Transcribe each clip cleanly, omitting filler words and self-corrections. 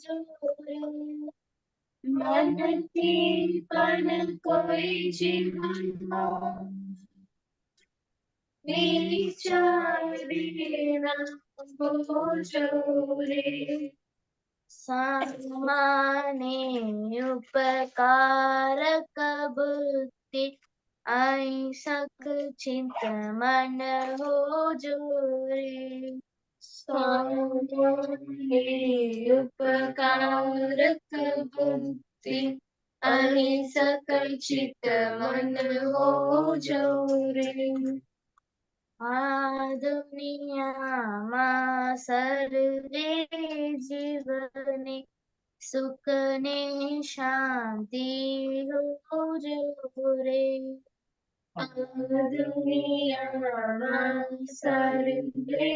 જોરે મનથી પણ કોઈ જીવનમાં વિચારીના જોરે સામાને ઉપકારક બુદ્ધિ અહિંસક ચિંતમન હો જોરે સામાને ઉપકારક બુદ્ધિ અહિંસક ચિંતમન હો જોરે આ દુનિયામાં સર્વે જીવને સુખ ને શાંતિ હો જોરે આ દુનિયામાં સર્વે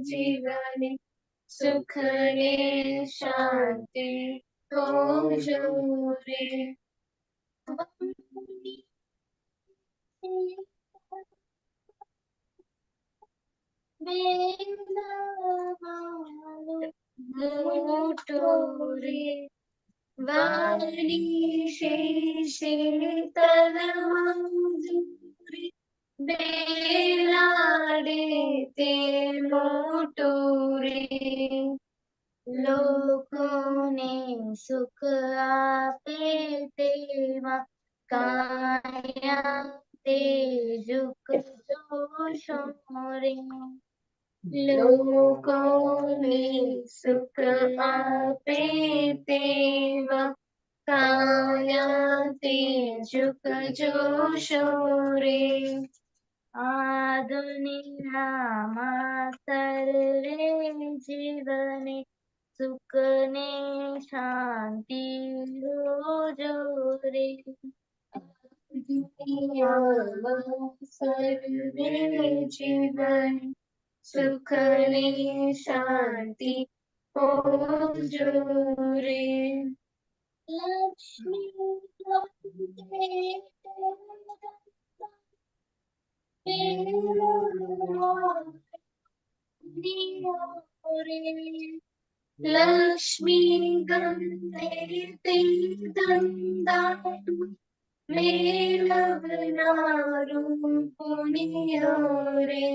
જીવને સુખ ને શાંતિ હો જોરે મોટો રે વાણી શીતલ મંજૂરી બેલાડે તે મોટો રે લોકોને સુખ આપે તેમાં કાયા તે જુક જોશો રે લોકોને સુખ આપે તેવા કાયા તે જુક જોશો રે આ દુનિયામાં સર્વે જીવને સુખ ને શાંતિ હો જોરે દુનિયામાં સર્વે જીવન સુખ ને શાંતિ હો જોરે લક્ષ્મી લક્ષ્મી ગંગે તે ધંધાનું મેળવનારું પુણ્ય રે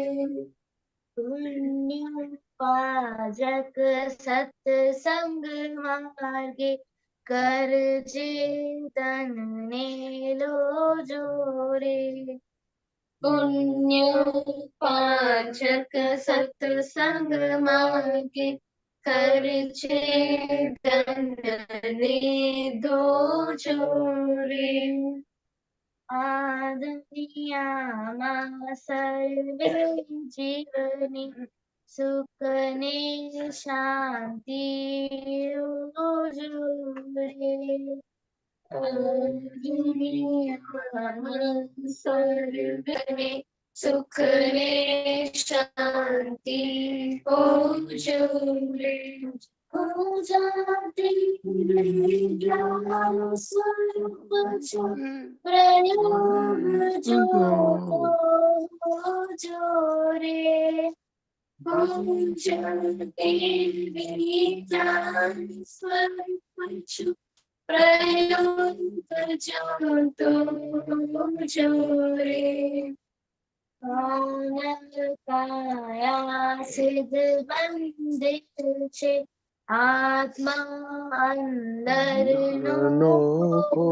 પુણ્ય પાજક સત્સંગ માર્ગે કરજે તનને લો જોરે પુણ્ય પાજક સત્સંગ માર્ગે કરજે તનને ધો જોરે આ દુનિયામાં સર્વે જીવની સુખ ને શાંતિ હો જોરે દુનિયામાં સર્વે સુખ ને શાંતિ હો જોરે જાતિ જ્ઞાન સ્વરૂપ છો પ્રયોગ જોરે જાતિ જ્ઞાન સ્વરૂપ છો પ્રયોગ જોરે કાયા સિદ્ધ મંદિર છે આત્મા અંદર નો છે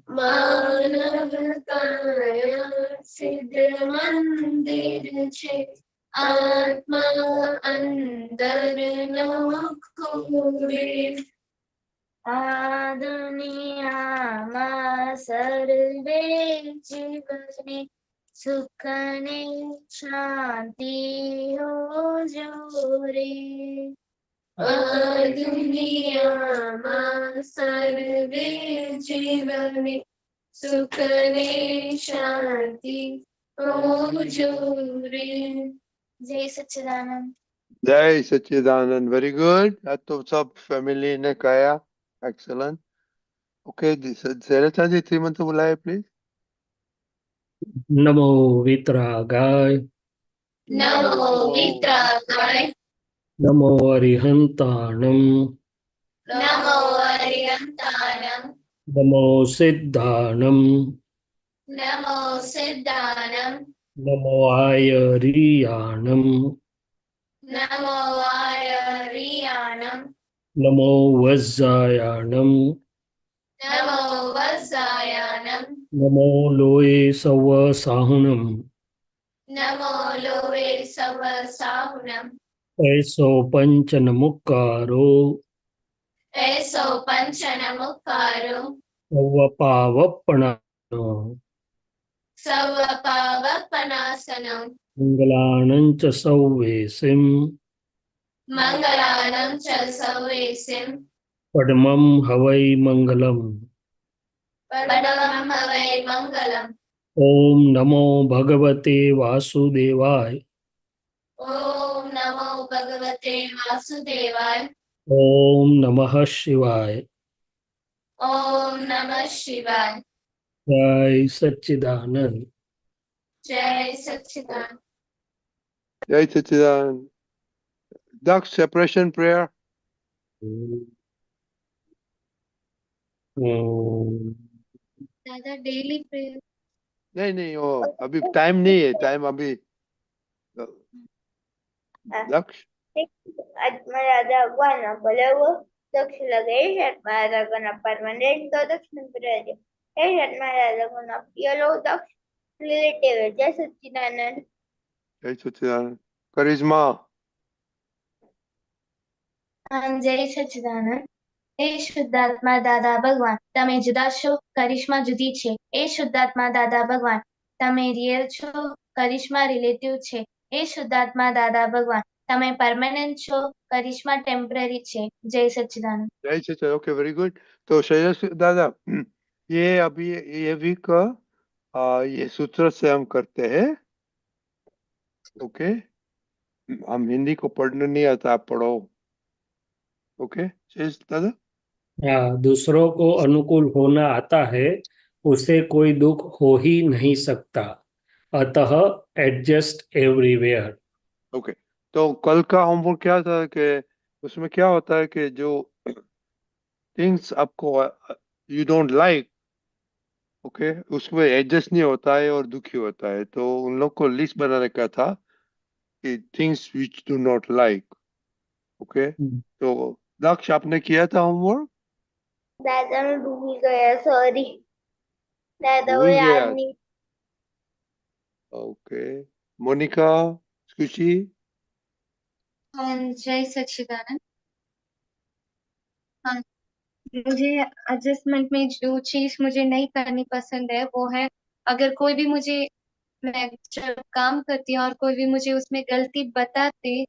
માનવ કાયા સિદ્ધ મંદિર છે આત્મા અંદર નો ખોરે આ દુનિયામાં સર્વે જીવને સુખ ને શાંતિ હો જોરે આ દુનિયામાં સર્વે જીવને સુખ ને શાંતિ હો જોરે જય સચ્ચિદાનંદ જય સચ્ચિદાનંદ વેરી ગુડ આ તો સબ ફેમિલી ने कहा एक्सलेंट ओके शैलजा जी श्रीमंत बुलाए please Namo વિતરાગાય Namo વિતરાગાય NaMo अरिहन्ताणं NaMo अरिहन्ताणं NaMo सिद्धाणं NaMo सिद्धाणं NaMo आयरीयाणं NaMo आर्याणं NaMo वज्जायाणं NaMo वत्सायानं NaMo लोये सवसाहुणं NaMo Lowe सवसाहुनं ऐसो पञ्चनमुक्कारो ऐसो पञ्चनमुखारो सवपावप्पणानो सर्वपावपनाशनं मङ्गलानं च सौवेसिं मङ्गलानं च सर्वेसिं पद्मं हवै मङ्गलम् परमं वै मङ्गलम् ॐ नमो भगवते वासुदेवाय ॐ नमो भगवते वासुदेवाय ॐ नमः शिवाय ॐ नमः शिवाय जय सच्चिदानंद जय सच्चिदानंद Jai Sachidanand. Duck separation prayer. ओम दादा डेली प्रेयर नहीं वो अभी टाइम नहीं है, टाइम अभी दक्ष आत्मराधा भगवान बोलवो दक्ष लगे आत्मराधा गण परमानेंट तो दक्ष नंबर आत्मराधा गण पियलो दक्ष रिलेटिव जय सच्चिदानंद जय सच्चिदानंद करिश्मा जय सच्चिदानंद એ શુદ્ધાત્મા દાદા ભગવાન તમે જુદા છો કરિશ્મા જુદી છે એ શુદ્ધાત્મા દાદા ભગવાન તમે રિયલ છો કરિશ્મા રિલેટિવ છે એ શુદ્ધાત્મા દાદા ભગવાન તમે પરમેનન્ટ છો કરિશ્મા ટેમ્પરરી છે જય સચ્चिदानंद जय सच्चिदानंद ओके वेरी गुड। तो शैलेश दादा ये अभी ये वीक ये सूत्र से हम करते हैं। ओके हम हिंदी को पढ़ने नहीं आता, आप पढ़ो। ओके शैलेश दादा हाँ, दूसरों को अनुकूल होना आता है, उसे कोई दुख हो ही नहीं सकता, अतः एडजस्ट एवरीवेयर। ओके तो कल का होमवर्क क्या था कि उसमें क्या होता है कि जो थिंग्स आपको यू डोंट लाइक, ओके उसमें एडजस्ट नहीं होता है और दुखी होता है, तो उन लोग को लिस्ट बनाने का था कि things which do not like. Okay तो दक्ष आपने किया था होमवर्क? दादा मैं भूल गया सॉरी दादा वो भूल याद गया। नहीं ओके मोनिका खुशी जय सच्चिदानंद हाँ मुझे एडजस्टमेंट में जो चीज मुझे नहीं करनी पसंद है वो है अगर कोई भी मुझे मैं जब काम करती हूँ और कोई भी मुझे उसमें गलती बताते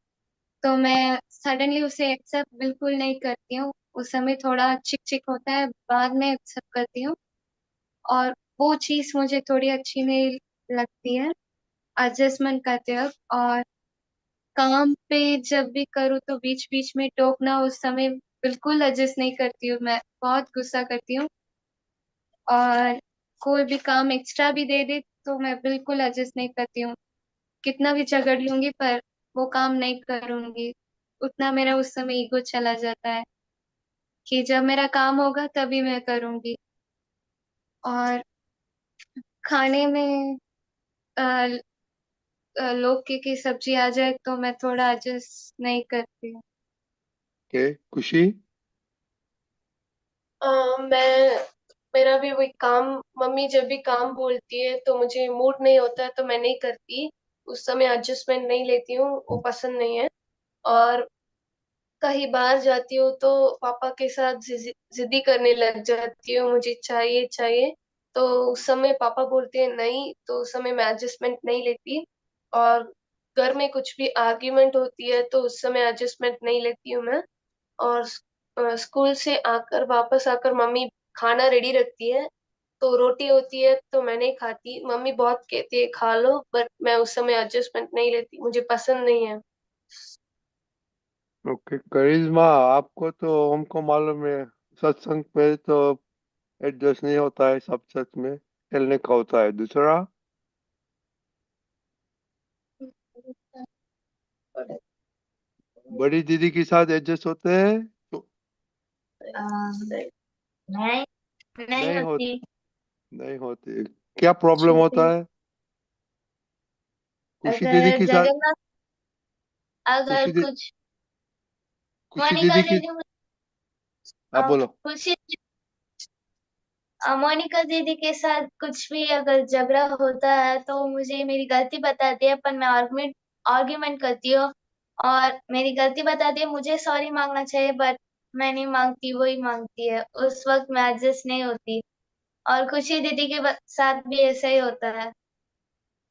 तो मैं सडनली उसे एक्सेप्ट बिल्कुल नहीं करती हूँ उस समय थोड़ा चिक चिक होता है बाद में एक्सेप्ट करती हूँ और वो चीज मुझे थोड़ी अच्छी नहीं लगती है एडजस्टमेंट करते वक्त और काम पे जब भी करूँ तो बीच बीच में टोकना उस समय बिल्कुल एडजस्ट नहीं करती हूँ मैं बहुत गुस्सा करती हूँ और कोई भी काम एक्स्ट्रा भी दे दे तो मैं बिल्कुल एडजस्ट नहीं करती हूँ कितना भी झगड़ लूंगी पर वो काम नहीं करूंगी उतना मेरा उस समय ईगो चला जाता है कि जब मेरा काम होगा तभी मैं करूंगी और खाने में अ, लौकी की सब्जी आ जाए तो मैं थोड़ा एडजस्ट नहीं करती हूँ ओके खुशी मैं मेरा भी वही काम मम्मी जब भी काम बोलती है तो मुझे मूड नहीं होता है तो मैं नहीं करती उस समय एडजस्टमेंट नहीं लेती हूँ वो पसंद नहीं है और कहीं बाहर जाती हूँ तो पापा के साथ जिद्दी करने लग जाती हूँ मुझे चाहिए चाहिए तो उस समय पापा बोलते हैं नहीं तो उस समय मैं एडजस्टमेंट नहीं लेती और घर में कुछ भी आर्ग्यूमेंट होती है तो उस समय एडजस्टमेंट नहीं लेती हूँ मैं और स्कूल से आकर वापस आकर मम्मी खाना रेडी रखती है तो रोटी होती है तो मैं नहीं खाती मम्मी बहुत कहती है खा लो बट मैं उस समय एडजस्टमेंट नहीं लेती मुझे पसंद नहीं है ओके करिश्मा आपको तो हमको मालूम है सत्संग पे तो एडजस्ट नहीं होता है, सब सच में खेलने का होता है। दूसरा बड़ी दीदी के साथ एडजस्ट होते हैं तो नहीं, नहीं नहीं होती। होते, नहीं होते। क्या प्रॉब्लम होता है खुशी दीदी अगर के साथ? जगह, अगर खुशी दी, कुछ खुशी मोनिका दीदी की, दीदी, आप बोलो। खुशी, मोनिका दीदी के साथ कुछ भी अगर झगड़ा होता है तो मुझे मेरी गलती बताती है, पर मैं आर्गुमेंट आर्ग्यूमेंट करती हूँ और मेरी गलती बताती है, मुझे सॉरी मांगना चाहिए बट मैं नहीं मांगती, वही मांगती है। उस वक्त मैं एडजस्ट नहीं होती। और खुशी दीदी के साथ भी ऐसा ही होता है।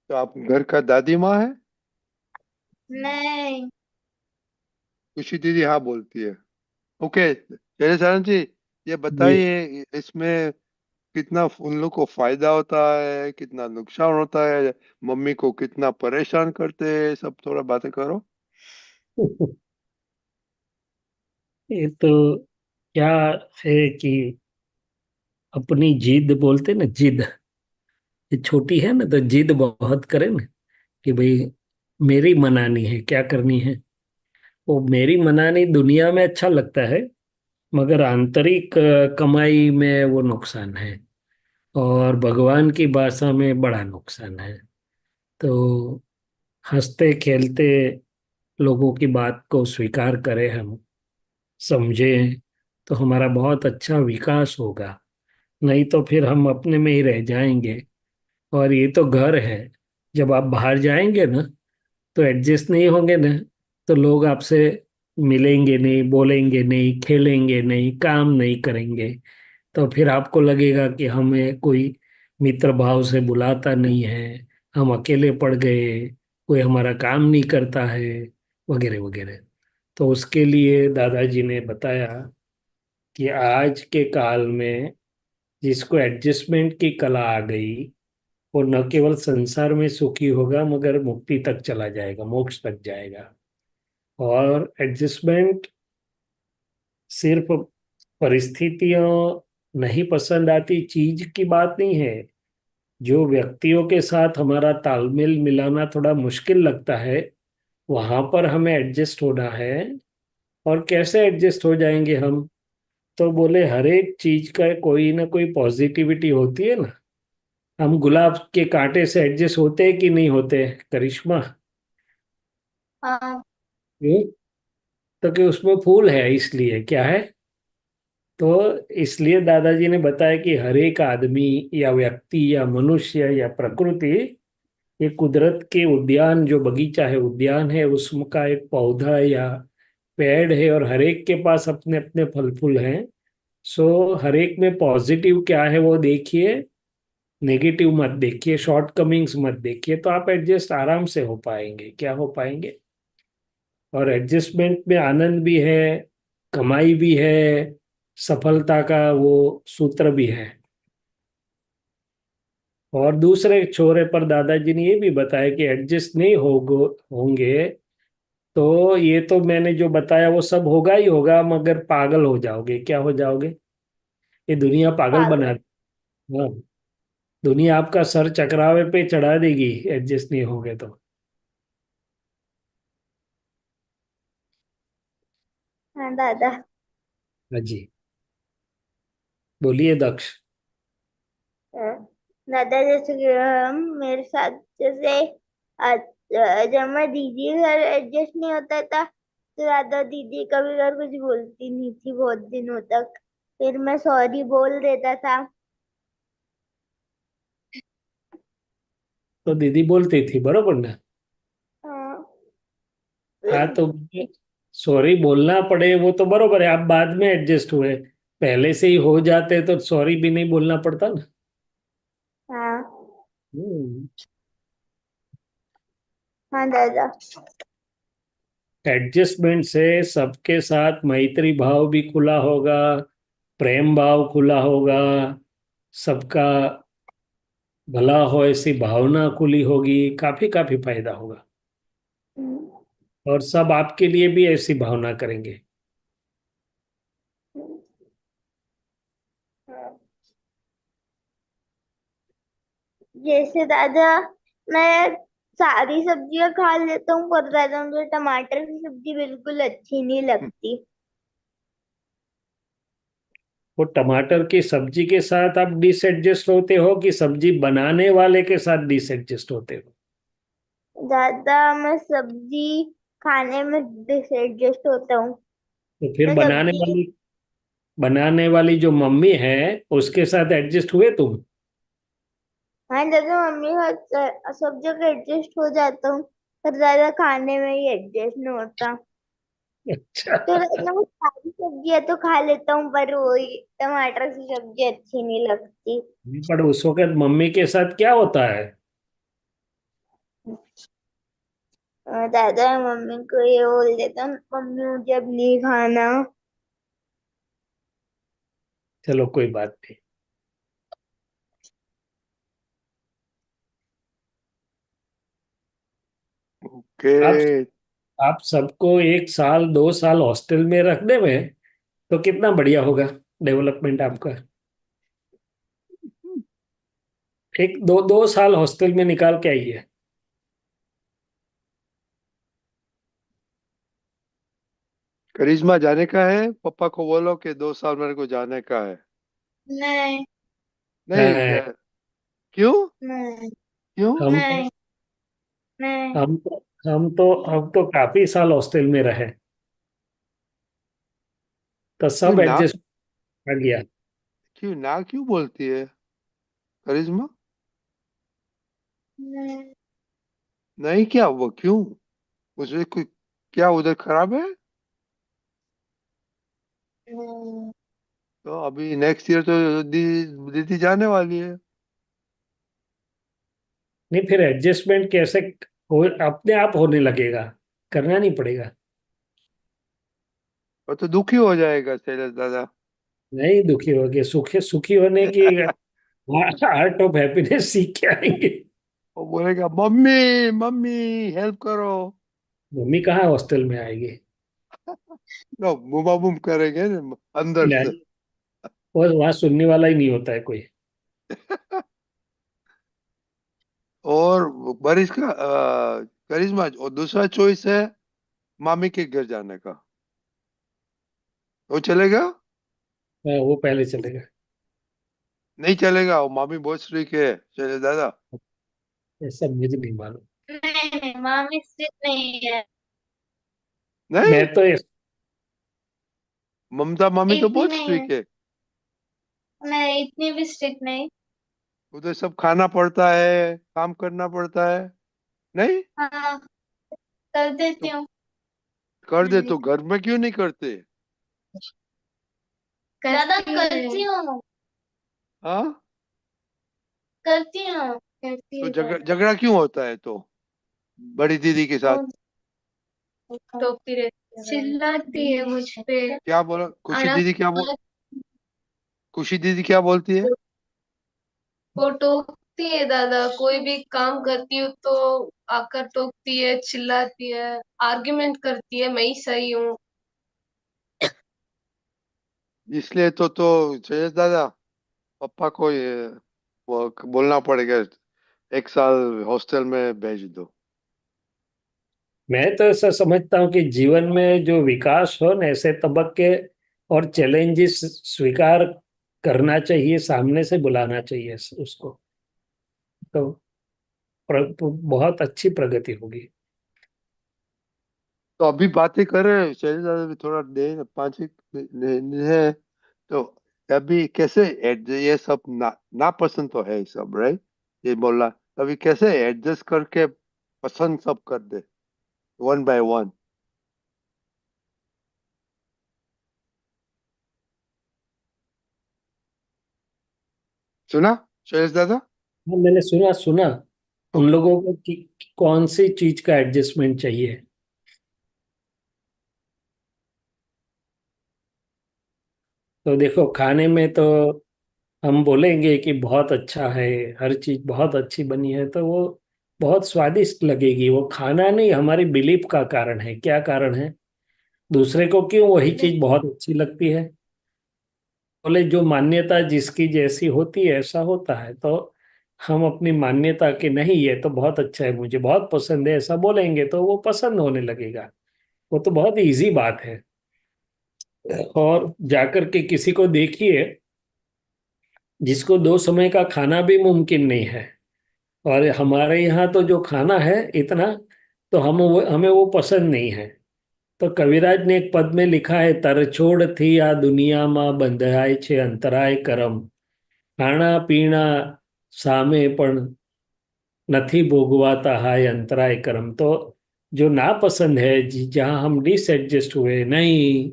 तो आप घर का दादी माँ है? नहीं। खुशी दीदी हाँ बोलती है। ओके, चलिए सारण जी, ये जी। बताइए इसमें कितना उन लोग को फायदा होता है, कितना नुकसान होता है, मम्मी को कितना परेशान करते हैं, सब थोड़ा बातें करो। ये तो क्या है कि अपनी जिद बोलते ना, जिद, ये छोटी है ना, तो जिद बहुत करे ना कि भाई मेरी मनानी है, क्या करनी है। वो मेरी मनानी दुनिया में अच्छा लगता है, मगर आंतरिक कमाई में वो नुकसान है, और भगवान की भाषा में बड़ा नुकसान है। तो हंसते खेलते लोगों की बात को स्वीकार करें, हम समझें, तो हमारा बहुत अच्छा विकास होगा। नहीं तो फिर हम अपने में ही रह जाएंगे। और ये तो घर है, जब आप बाहर जाएंगे ना, तो एडजस्ट नहीं होंगे ना, तो लोग आपसे मिलेंगे नहीं, बोलेंगे नहीं, खेलेंगे नहीं, काम नहीं करेंगे। तो फिर आपको लगेगा कि हमें कोई मित्र भाव से बुलाता नहीं है, हम अकेले पड़ गए, कोई हमारा काम नहीं करता है, वगैरह वगैरह। तो उसके लिए दादाजी ने बताया कि आज के काल में जिसको एडजस्टमेंट की कला आ गई, वो न केवल संसार में सुखी होगा, मगर मुक्ति तक चला जाएगा, मोक्ष तक जाएगा। और एडजस्टमेंट सिर्फ परिस्थितियों नहीं पसंद आती चीज की बात नहीं है। जो व्यक्तियों के साथ हमारा तालमेल मिलाना थोड़ा मुश्किल लगता है, वहां पर हमें एडजस्ट होना है। और कैसे एडजस्ट हो जाएंगे हम? तो बोले हर एक चीज का कोई ना कोई पॉजिटिविटी होती है ना। हम गुलाब के कांटे से एडजस्ट होते हैं कि नहीं होते, करिश्मा? हाँ। क्यों? तो कि उसमें फूल है, इसलिए क्या है। तो इसलिए दादाजी ने बताया कि हर एक आदमी या व्यक्ति या मनुष्य या प्रकृति, ये कुदरत के उद्यान, जो बगीचा है, उद्यान है, उसका एक पौधा या पेड़ है, और हर एक के पास अपने अपने फल फूल हैं। सो हर एक में पॉजिटिव क्या है वो देखिए, नेगेटिव मत देखिए, शॉर्ट कमिंग्स मत देखिए, तो आप एडजस्ट आराम से हो पाएंगे, क्या हो पाएंगे। और एडजस्टमेंट में आनंद भी है, कमाई भी है, सफलता का वो सूत्र भी है। और दूसरे छोरे पर दादाजी ने ये भी बताया कि एडजस्ट नहीं होंगे, तो ये तो मैंने जो बताया वो सब होगा ही होगा, मगर पागल हो जाओगे। क्या हो जाओगे? ये दुनिया पागल बना, पागल। हाँ, दुनिया आपका सर चकरावे पे चढ़ा देगी एडजस्ट नहीं होगे तो। हाँ दादा। हाँ जी, बोलिए दक्ष। हाँ, दादा जैसे कि मेरे साथ जैसे जब मैं दीदी के घर एडजस्ट नहीं होता था तो दादा दीदी कभी कभी कुछ बोलती नहीं थी बहुत दिनों तक। फिर मैं सॉरी बोल देता था। तो दीदी बोलती थी बरोबर ना? हाँ। हाँ, तो सॉरी बोलना पड़े वो तो बरोबर है, आप बाद में एडजस्ट हुए, पहले से ही हो जाते तो सॉरी भी नहीं बोलना पड़ता ना। हाँ। हम्म। हाँ दादा। एडजस्टमेंट से सबके साथ मैत्री भाव भी खुला होगा, प्रेम भाव खुला होगा, सबका भला हो ऐसी भावना खुली होगी, काफी काफी फायदा होगा। हम्म, और सब आपके लिए भी ऐसी भावना करेंगे। हाँ। जैसे दादा मैं सारी सब्जियां खा लेता हूँ, पर ज्यादा मुझे टमाटर की सब्जी बिल्कुल अच्छी नहीं लगती। वो टमाटर की सब्जी के साथ आप डिसएडजस्ट होते हो कि सब्जी बनाने वाले के साथ डिसएडजस्ट होते हो? ज्यादा मैं सब्जी खाने में डिसएडजस्ट होता हूँ। तो फिर मैं सब्जी, बनाने वाली जो मम्मी है उसके साथ एडजस्ट हुए तुम? हाँ, जैसे मम्मी सब जगह एडजस्ट हो जाता हूँ, पर ज्यादा खाने में ही एडजस्ट नहीं होता। अच्छा। तो ना वो सारी सब्जियां तो खा लेता हूँ, पर वही टमाटर की सब्जी अच्छी नहीं लगती। पर उस वक्त मम्मी के साथ क्या होता है? दादा मम्मी को ये बोल देता हूँ, मम्मी मुझे अब नहीं खाना। चलो कोई बात नहीं। ओके। आप आप सबको 1 साल 2 साल हॉस्टल में रख दे में तो कितना बढ़िया होगा डेवलपमेंट आपका। 1 2 2 साल हॉस्टल में निकाल के आइए। करिश्मा जाने का है, पापा को बोलो कि 2 साल मेरे को जाने का है। नहीं, नहीं हाँ, क्यों? नहीं, क्यों? हम नहीं, नहीं, हम तो काफी साल हॉस्टल में रहे तो क्यों सब ना? एडजस्ट आ गया। क्यों बोलती है करिश्मा? नहीं, नहीं, क्या वो क्यों? उसमें कोई क्या उधर खराब है? नहीं। तो अभी नेक्स्ट ईयर तो दीदी जाने वाली है। नहीं, फिर एडजस्टमेंट कैसे हो, अपने आप होने लगेगा, करना नहीं पड़ेगा। और तो दुखी हो जाएगा शैलेश दादा। नहीं दुखी होगे, सुखी सुखी होने की आर्ट ऑफ हैप्पीनेस सीख के आएंगे। वो बोलेगा मम्मी, मम्मी हेल्प करो। मम्मी कहाँ हॉस्टल में आएगी? नो, बुमा बुम करेंगे ना अंदर से। नहीं, और वहां सुनने वाला ही नहीं होता है कोई। और बारिश का करिश्मा और दूसरा चॉइस है मामी के घर जाने का। वो चलेगा? हाँ, वो पहले चलेगा। नहीं चलेगा, वो मामी बहुत स्ट्रिक्ट है शैलेश दादा। ऐसा मुझे नहीं मालूम। नहीं, नहीं, मामी स्ट्रिक्ट नहीं है। मैं नहीं, तो ममता मामी तो इतनी बहुत नहीं है। स्ट्रिक्ट है। नहीं, इतनी भी स्ट्रिक्ट नहीं। उधर सब खाना पड़ता है, काम करना पड़ता है। नहीं हाँ, कर देती तो हूँ। कर दे, नहीं, तो घर में क्यों नहीं करते? ज्यादा करती हूँ। हाँ, करती हूँ, करती तो हूँ ज्यादा। झगड़ा क्यों होता है तो बड़ी दीदी के साथ? वो टोकती रहती है, चिल्लाती है मुझ पे। क्या बोला खुशी आराम दीदी? से खुशी दीदी क्या बोलती है? वो टोकती है दादा, कोई भी काम करती हूँ तो आकर टोकती है, चिल्लाती है, आर्ग्यूमेंट करती है, मैं ही सही हूँ। इसलिए तो जयेश दादा, पापा को ये वो बोलना पड़ेगा, 1 साल हॉस्टल में भेज दो। मैं तो ऐसा समझता हूँ कि जीवन में जो विकास हो न, ऐसे तबक्के और चैलेंजेस स्वीकार करना चाहिए, सामने से बुलाना चाहिए उसको। तो बहुत अच्छी प्रगति होगी। तो अभी बातें कर रहे हैं शैलेश दादा, भी थोड़ा देर 5 एक है तो अभी कैसे ये सब ना पसंद तो है सब, राइट? ये बोला, अभी कैसे एडजस्ट करके पसंद सब कर दे, वन बाय वन। सुना शैलेश दादा? हाँ, मैंने सुना सुना। उन ओके। लोगों को कौन सी चीज का एडजस्टमेंट चाहिए। तो देखो, खाने में तो हम बोलेंगे कि बहुत अच्छा है, हर चीज बहुत अच्छी बनी है, तो वो बहुत स्वादिष्ट लगेगी। वो खाना नहीं, हमारी बिलीफ का कारण है। क्या कारण है? दूसरे को क्यों वही चीज बहुत अच्छी लगती है? बोले जो मान्यता जिसकी जैसी होती है ऐसा होता है। तो हम अपनी मान्यता के नहीं ये तो बहुत अच्छा है, मुझे बहुत पसंद है ऐसा बोलेंगे तो वो पसंद होने लगेगा। वो तो बहुत इजी बात है। और जाकर के किसी को देखिए जिसको दो समय का खाना भी मुमकिन नहीं है, और हमारे यहाँ तो जो खाना है इतना, तो हमें वो पसंद नहीं है। तो कविराज ने एक पद में लिखा है, तर छोड़ थी आ दुनिया मां बंधाय छे अंतराय करम, खाना पीना सामे पण નથી ભોગવાતા હાય अंतराय करम। तो जो नापसंद है, जहाँ हम डिसएडजस्ट हुए नहीं,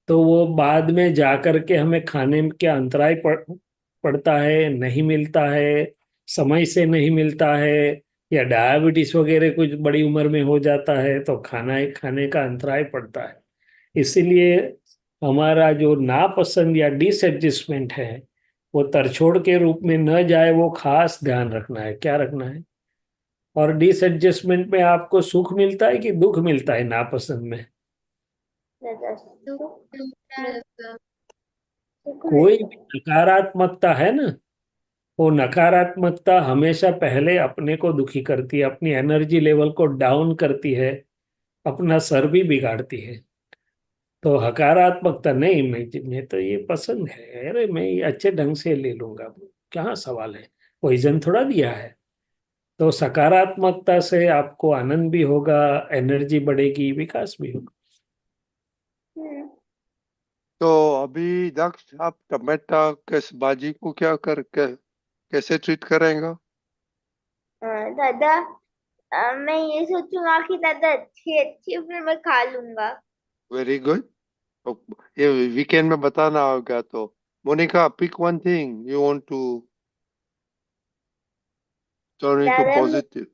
तो वो बाद में जाकर के हमें खाने के अंतराय पड़ता है, नहीं मिलता है, समय से नहीं मिलता है, या डायबिटीज वगैरह कुछ बड़ी उम्र में हो जाता है तो खाना खाने का अंतराय पड़ता है। इसीलिए हमारा जो नापसंद या डिसएडजस्टमेंट है वो तरछोड़ के रूप में न जाए, वो खास ध्यान रखना है। क्या रखना है? और डिसएडजस्टमेंट में आपको सुख मिलता है कि दुख मिलता है नापसंद में? दादा दुख सुख मिलता है सर। सुख कोई मिलता भी नकारात्मकता है ना, वो नकारात्मकता हमेशा पहले अपने को दुखी करती है, अपनी एनर्जी लेवल को डाउन करती है, अपना सर भी बिगाड़ती है। तो हकारात्मकता नहीं, मैं तो ये पसंद है, अरे मैं ये अच्छे ढंग से ले लूंगा, क्या सवाल है, पॉइजन थोड़ा दिया है। तो सकारात्मकता से आपको आनंद भी होगा, एनर्जी बढ़ेगी, विकास भी होगा। है। तो अभी दक्ष आप टमाटा कैसे भाजी को कैसे ट्रीट करेंगे? दादा मैं ये सोचूंगा कि दादा अच्छी अच्छी फिर मैं खा लूंगा। Very good. तो ये वीकेंड में बताना होगा। तो Monika, pick one thing you want to turn into दादा मैं पॉजिटिव।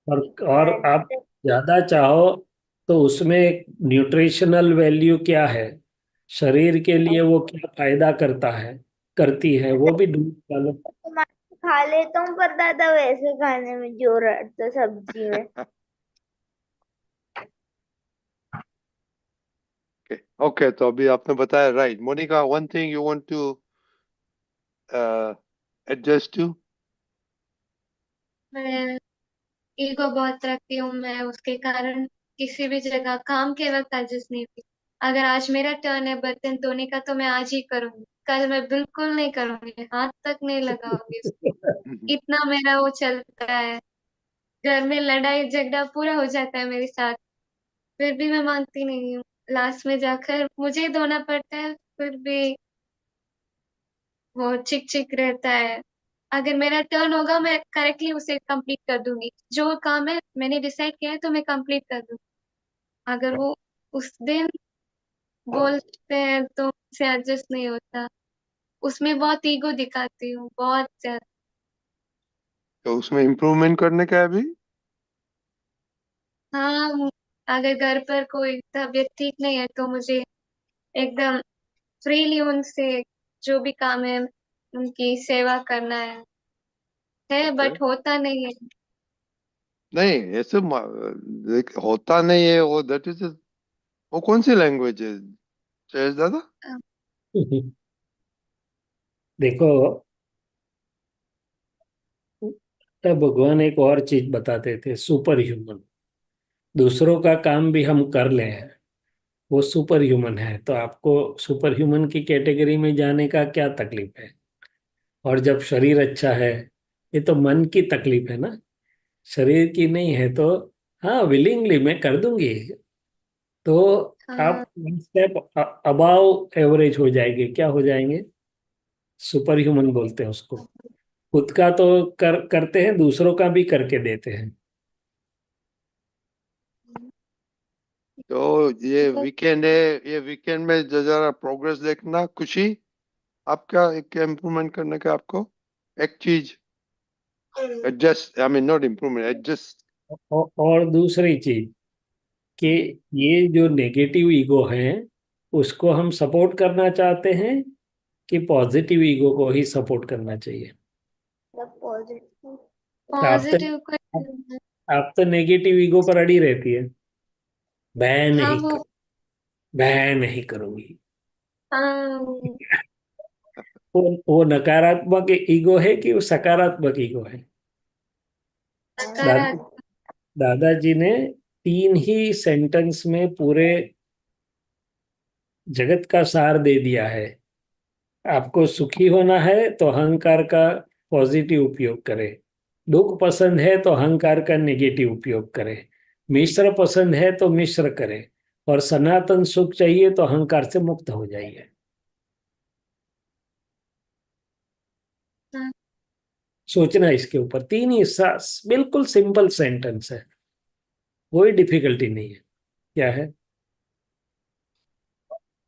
और और आप दादा ज्यादा चाहो तो उसमें न्यूट्रिशनल वैल्यू क्या है, शरीर के लिए वो क्या फायदा करता है, करती है, वो भी ढूंढ डालो। टमाटर खा लेता हूँ पर दादा वैसे खाने में जोर तो सब्जी में। ओके ओके, तो अभी आपने बताया right. Monika, one thing you want to adjust to. मैं ईगो बहुत रखती हूँ, मैं उसके कारण किसी भी जगह काम के वक्त एडजस्ट नहीं होती। अगर आज मेरा टर्न है बर्तन धोने का तो मैं आज ही करूंगी, कल मैं बिल्कुल नहीं करूंगी, हाथ तक नहीं लगाऊंगी। इतना मेरा वो चलता है। घर में लड़ाई झगड़ा पूरा हो जाता है मेरे साथ, फिर भी मैं मानती नहीं हूँ। लास्ट में जाकर मुझे ही धोना पड़ता है, फिर भी वो चिक चिक रहता है। अगर मेरा टर्न होगा मैं करेक्टली उसे कंप्लीट कर दूंगी, जो काम है मैंने डिसाइड किया है तो मैं कंप्लीट कर दूंगी। अगर वो उस दिन बोलते हैं तो मुझसे एडजस्ट नहीं होता, उसमें बहुत ईगो दिखाती हूँ, बहुत ज्यादा। तो उसमें इम्प्रूवमेंट करने का है अभी। हाँ, अगर घर पर कोई तबीयत ठीक नहीं है तो मुझे एकदम फ्रीली उनसे जो भी काम है उनकी सेवा करना है ओके। बट होता नहीं है। नहीं, ऐसे होता नहीं है वो, दैट इज, वो कौन सी लैंग्वेज है जयेश दादा? देखो, तब भगवान एक और चीज बताते थे, सुपर ह्यूमन। दूसरों का काम भी हम कर लें, वो सुपर ह्यूमन है। तो आपको सुपर ह्यूमन की कैटेगरी में जाने का क्या तकलीफ है? और जब शरीर अच्छा है, ये तो मन की तकलीफ है ना, शरीर की नहीं है। तो हाँ, विलिंगली मैं कर दूंगी। तो हाँ, आप वन स्टेप अबाव एवरेज हो जाएंगे। क्या हो जाएंगे? सुपर ह्यूमन बोलते हैं उसको। खुद का तो करते हैं, दूसरों का भी करके देते हैं। तो ये वीकेंड है, ये वीकेंड में जरा प्रोग्रेस देखना। खुशी, आप क्या इम्प्रूवमेंट करने का आपको एक चीज adjust, I mean not improvement, adjust. और दूसरी चीज कि ये जो नेगेटिव ईगो है उसको हम सपोर्ट करना चाहते हैं कि पॉजिटिव ईगो को ही सपोर्ट करना चाहिए? पॉजिटिव। आप तो पॉजिटिव को। आप तो नेगेटिव ईगो पर अड़ी रहती है, मैं हाँ नहीं करूंगी। हाँ, वो नकारात्मक ईगो है कि वो सकारात्मक ईगो है? दादा सकारात्मक। दादाजी ने 3 ही सेंटेंस में पूरे जगत का सार दे दिया है। आपको सुखी होना है तो अहंकार का पॉजिटिव उपयोग करें, दुख पसंद है तो अहंकार का नेगेटिव उपयोग करें, मिश्र पसंद है तो मिश्र करें, और सनातन सुख चाहिए तो अहंकार से मुक्त हो जाइए। हाँ, सोचना इसके ऊपर, 3 ही बिल्कुल सिंपल सेंटेंस है, कोई डिफिकल्टी नहीं है। क्या है?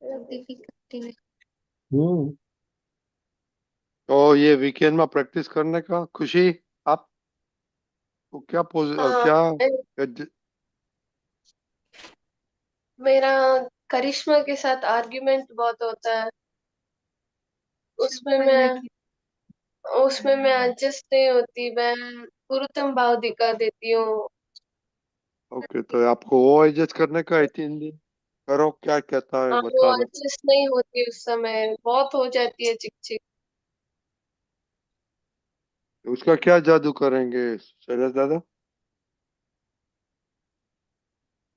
डिफिकल्टी में। हम्म। तो ये वीकेंड में प्रैक्टिस करने का खुशी, आपको क्या हाँ, क्या मैं- मेरा करिश्मा के साथ आर्ग्यूमेंट बहुत होता है। उसमें वही मैं लगी। उसमें मैं एडजस्ट नहीं होती, मैं गुरुत्व भाव दिखा देती हूँ। ओके, तो आपको वो एडजस्ट करने का है 3 दिन, करो क्या कहता है हाँ, वो बताना। एडजस्ट नहीं होती, उस समय बहुत हो जाती है चिक चिक। उसका क्या जादू करेंगे शैलेश दादा?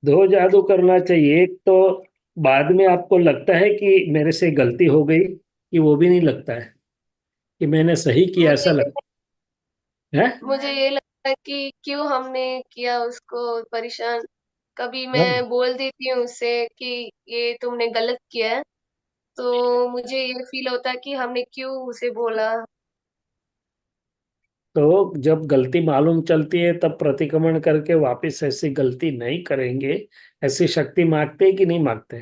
2 जादू करना चाहिए। एक तो बाद में आपको लगता है कि मेरे से गलती हो गई, कि वो भी नहीं लगता है कि मैंने सही किया, ऐसा मुझे लगता है। मुझे ये लगता है कि क्यों हमने किया उसको परेशान। कभी हाँ, मैं बोल देती हूँ उससे कि ये तुमने गलत किया है, तो मुझे ये फील होता है कि हमने क्यों उसे बोला। तो जब गलती मालूम चलती है तब प्रतिक्रमण करके वापस ऐसी गलती नहीं करेंगे, ऐसी शक्ति मांगते हैं कि नहीं मांगते?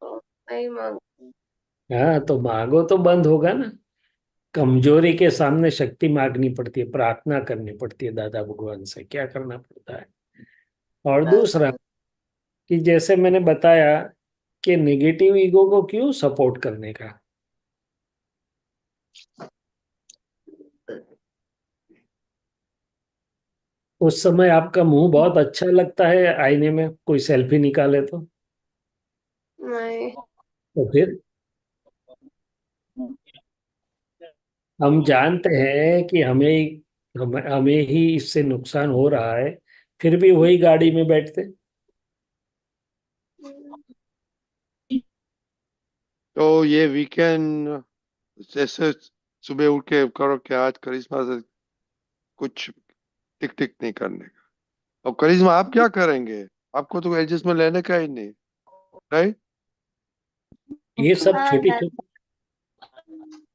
तो नहीं मांग। हाँ, तो मांगो तो बंद होगा ना। कमजोरी के सामने शक्ति मांगनी पड़ती है, प्रार्थना करनी पड़ती है दादा भगवान से, क्या करना पड़ता है। और दूसरा, कि जैसे मैंने बताया कि नेगेटिव ईगो को क्यों सपोर्ट करने का। उस समय आपका मुंह बहुत अच्छा लगता है, आईने में कोई सेल्फी निकाले नहीं। तो फिर हम जानते हैं कि हमें ही इससे नुकसान हो रहा है, फिर भी वही गाड़ी में बैठते। तो ये वीकेंड जैसे सुबह उठ के करो कि आज करिश्मा से कुछ टिक टिक नहीं करने का। अब करिश्मा आप क्या करेंगे? आपको तो एडजस्टमेंट लेने का ही नहीं, राइट? ये सब हाँ छोटी दादा। छोटी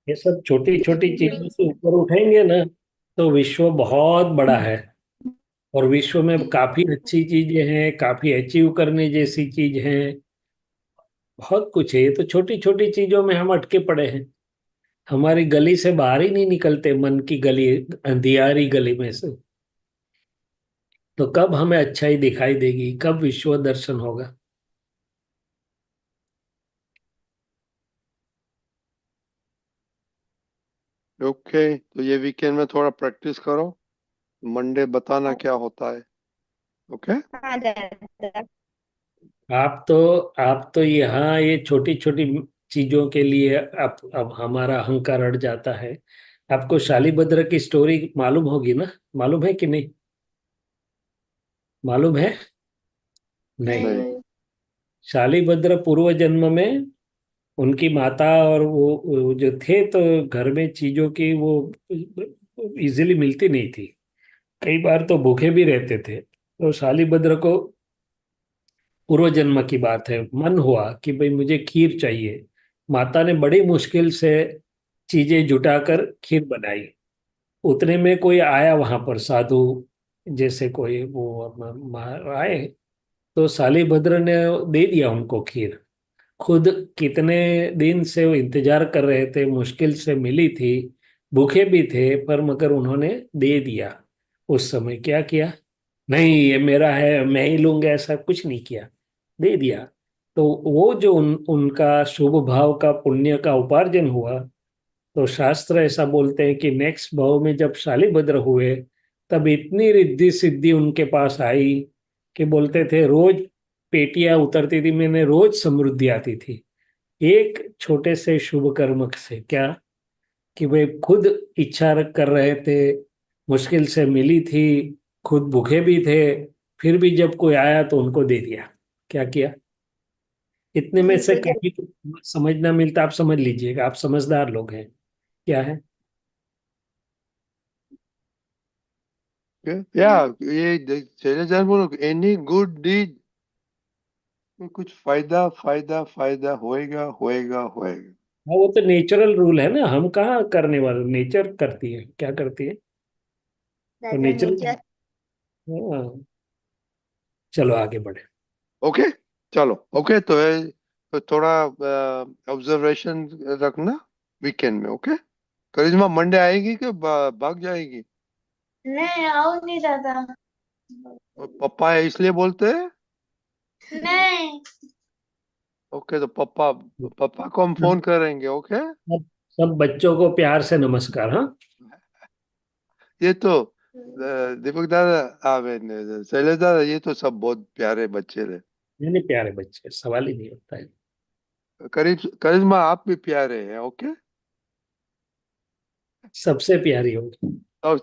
ये सब छोटी छोटी चीजों से ऊपर उठेंगे ना, तो विश्व बहुत बड़ा है, और विश्व में काफी अच्छी चीजें हैं, काफी अचीव करने जैसी चीज हैं, बहुत कुछ है। ये तो छोटी छोटी चीजों में हम अटके पड़े हैं, हमारी गली से बाहर ही नहीं निकलते, मन की गली, अंधियारी गली में से। तो कब हमें अच्छाई दिखाई देगी, कब विश्व दर्शन होगा? ओके, तो ये वीकेंड में थोड़ा प्रैक्टिस करो, मंडे बताना क्या होता है। ओके। हाँ दादा। आप तो यहाँ ये छोटी छोटी चीजों के लिए अब हमारा अहंकार अड़ जाता है। आपको शालीभद्र की स्टोरी मालूम होगी ना? मालूम है कि नहीं? मालूम है? नहीं। नहीं। नहीं। शालीभद्र पूर्व जन्म में उनकी माता और वो जो थे, तो घर में चीजों की वो इजीली मिलती नहीं थी, कई बार तो भूखे भी रहते थे। तो शालीभद्र को पूर्व जन्म की बात है, मन हुआ कि भाई मुझे खीर चाहिए। माता ने बड़ी मुश्किल से चीजें जुटाकर खीर बनाई। उतने में कोई आया वहां पर, साधु जैसे कोई वो आए, तो शालीभद्र ने दे दिया उनको खीर। खुद कितने दिन से वो इंतजार कर रहे थे, मुश्किल से मिली थी, भूखे भी थे, पर मगर उन्होंने दे दिया। उस समय क्या किया? नहीं ये मेरा है, मैं ही लूंगा, ऐसा कुछ नहीं किया, दे दिया। तो वो जो उनका शुभ भाव का, पुण्य का उपार्जन हुआ, तो शास्त्र ऐसा बोलते हैं कि नेक्स्ट भाव में जब शालीभद्र हुए, तब इतनी रिद्धि सिद्धि उनके पास आई कि बोलते थे रोज पेटियां उतरती थी, मैंने रोज समृद्धि आती थी। एक छोटे से शुभ कर्म से क्या, कि वे खुद इच्छा कर रहे थे, मुश्किल से मिली थी, खुद भूखे भी थे, फिर भी जब कोई आया तो उनको दे दिया। क्या किया? इतने में से उनको दे कहीं समझना मिलता, आप समझ लीजिएगा, आप समझदार लोग हैं। क्या है? या ये शैलेश बोलो, एनी गुड डीड कुछ फायदा फायदा फायदा होएगा होएगा होएगा। हाँ, वो तो नेचुरल रूल है ना, हम कहाँ करने वाले, नेचर करती है। क्या करती है? तो दादा नेचुरल। नेचर। हाँ, चलो आगे बढ़े। ओके चलो ओके, तो थोड़ा ऑब्जर्वेशन रखना वीकेंड में। ओके करिश्मा मंडे आएगी कि भाग जाएगी? नहीं आऊंगी दादा। और पप्पा है इसलिए बोलते हैं। नहीं। ओके तो पापा पापा को हम फोन करेंगे। ओके सब सब बच्चों को प्यार से नमस्कार। हाँ, ये तो दीपक दादा, शैलेश दादा, ये तो सब बहुत प्यारे बच्चे रहे। नहीं नहीं, प्यारे बच्चे, सवाल ही नहीं होता है। करिश्मा आप भी प्यारे हैं। ओके सबसे प्यारी होगी। सब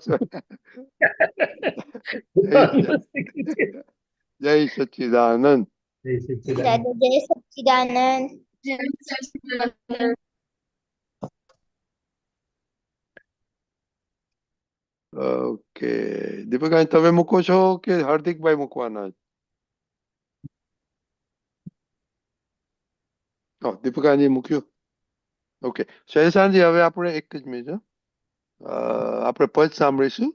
जय जय सच्चिदानंद। जय सच्चिदानंद। दादा जय सच्चिदानंद। जय सच्चिदानंद। ઓકે દીપકભાઈ તમે મૂકો છો કે હાર્દિકભાઈ મૂકવાના? દીપકાજી મૂક્યું. ઓકે શૈલેષાજી, હવે આપણે એક જ મિનિટ આપણે પદ સાંભળીશું.